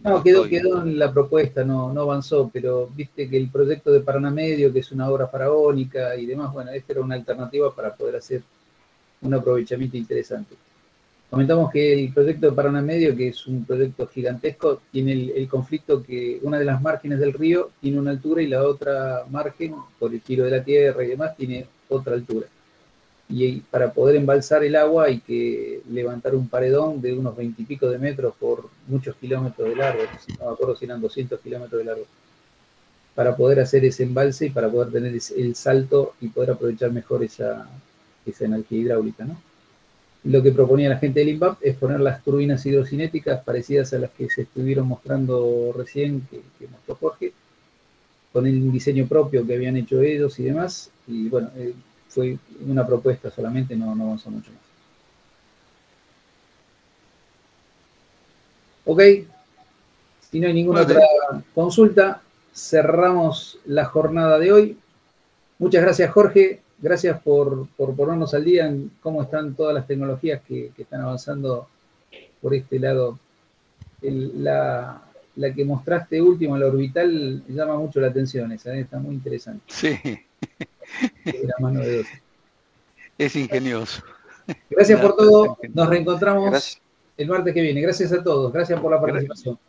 No, quedó en la propuesta, no avanzó, pero viste que el proyecto de Paraná Medio, que es una obra faraónica y demás, bueno, esta era una alternativa para poder hacer un aprovechamiento interesante. Comentamos que el proyecto de Paraná Medio, que es un proyecto gigantesco, tiene el conflicto que una de las márgenes del río tiene una altura y la otra margen, por el giro de la tierra y demás, tiene otra altura. Y para poder embalsar el agua hay que levantar un paredón de unos 20 y pico de metros por muchos kilómetros de largo, no me acuerdo si eran 200 kilómetros de largo, para poder hacer ese embalse y para poder tener el salto y poder aprovechar mejor esa energía hidráulica, ¿no? Lo que proponía la gente del INVAP es poner las turbinas hidrocinéticas parecidas a las que se estuvieron mostrando recién, que mostró Jorge, con el diseño propio que habían hecho ellos y demás, y bueno, fue una propuesta solamente, no avanzó mucho más. Ok, si no hay ninguna otra consulta, cerramos la jornada de hoy. Muchas gracias, Jorge. Gracias por ponernos al día en cómo están todas las tecnologías que están avanzando por este lado. La que mostraste último, la orbital, llama mucho la atención, esa está muy interesante. Sí. Era más novedosa. Es ingenioso. Gracias por todo. Nos reencontramos el martes que viene. Gracias a todos. Gracias por la participación.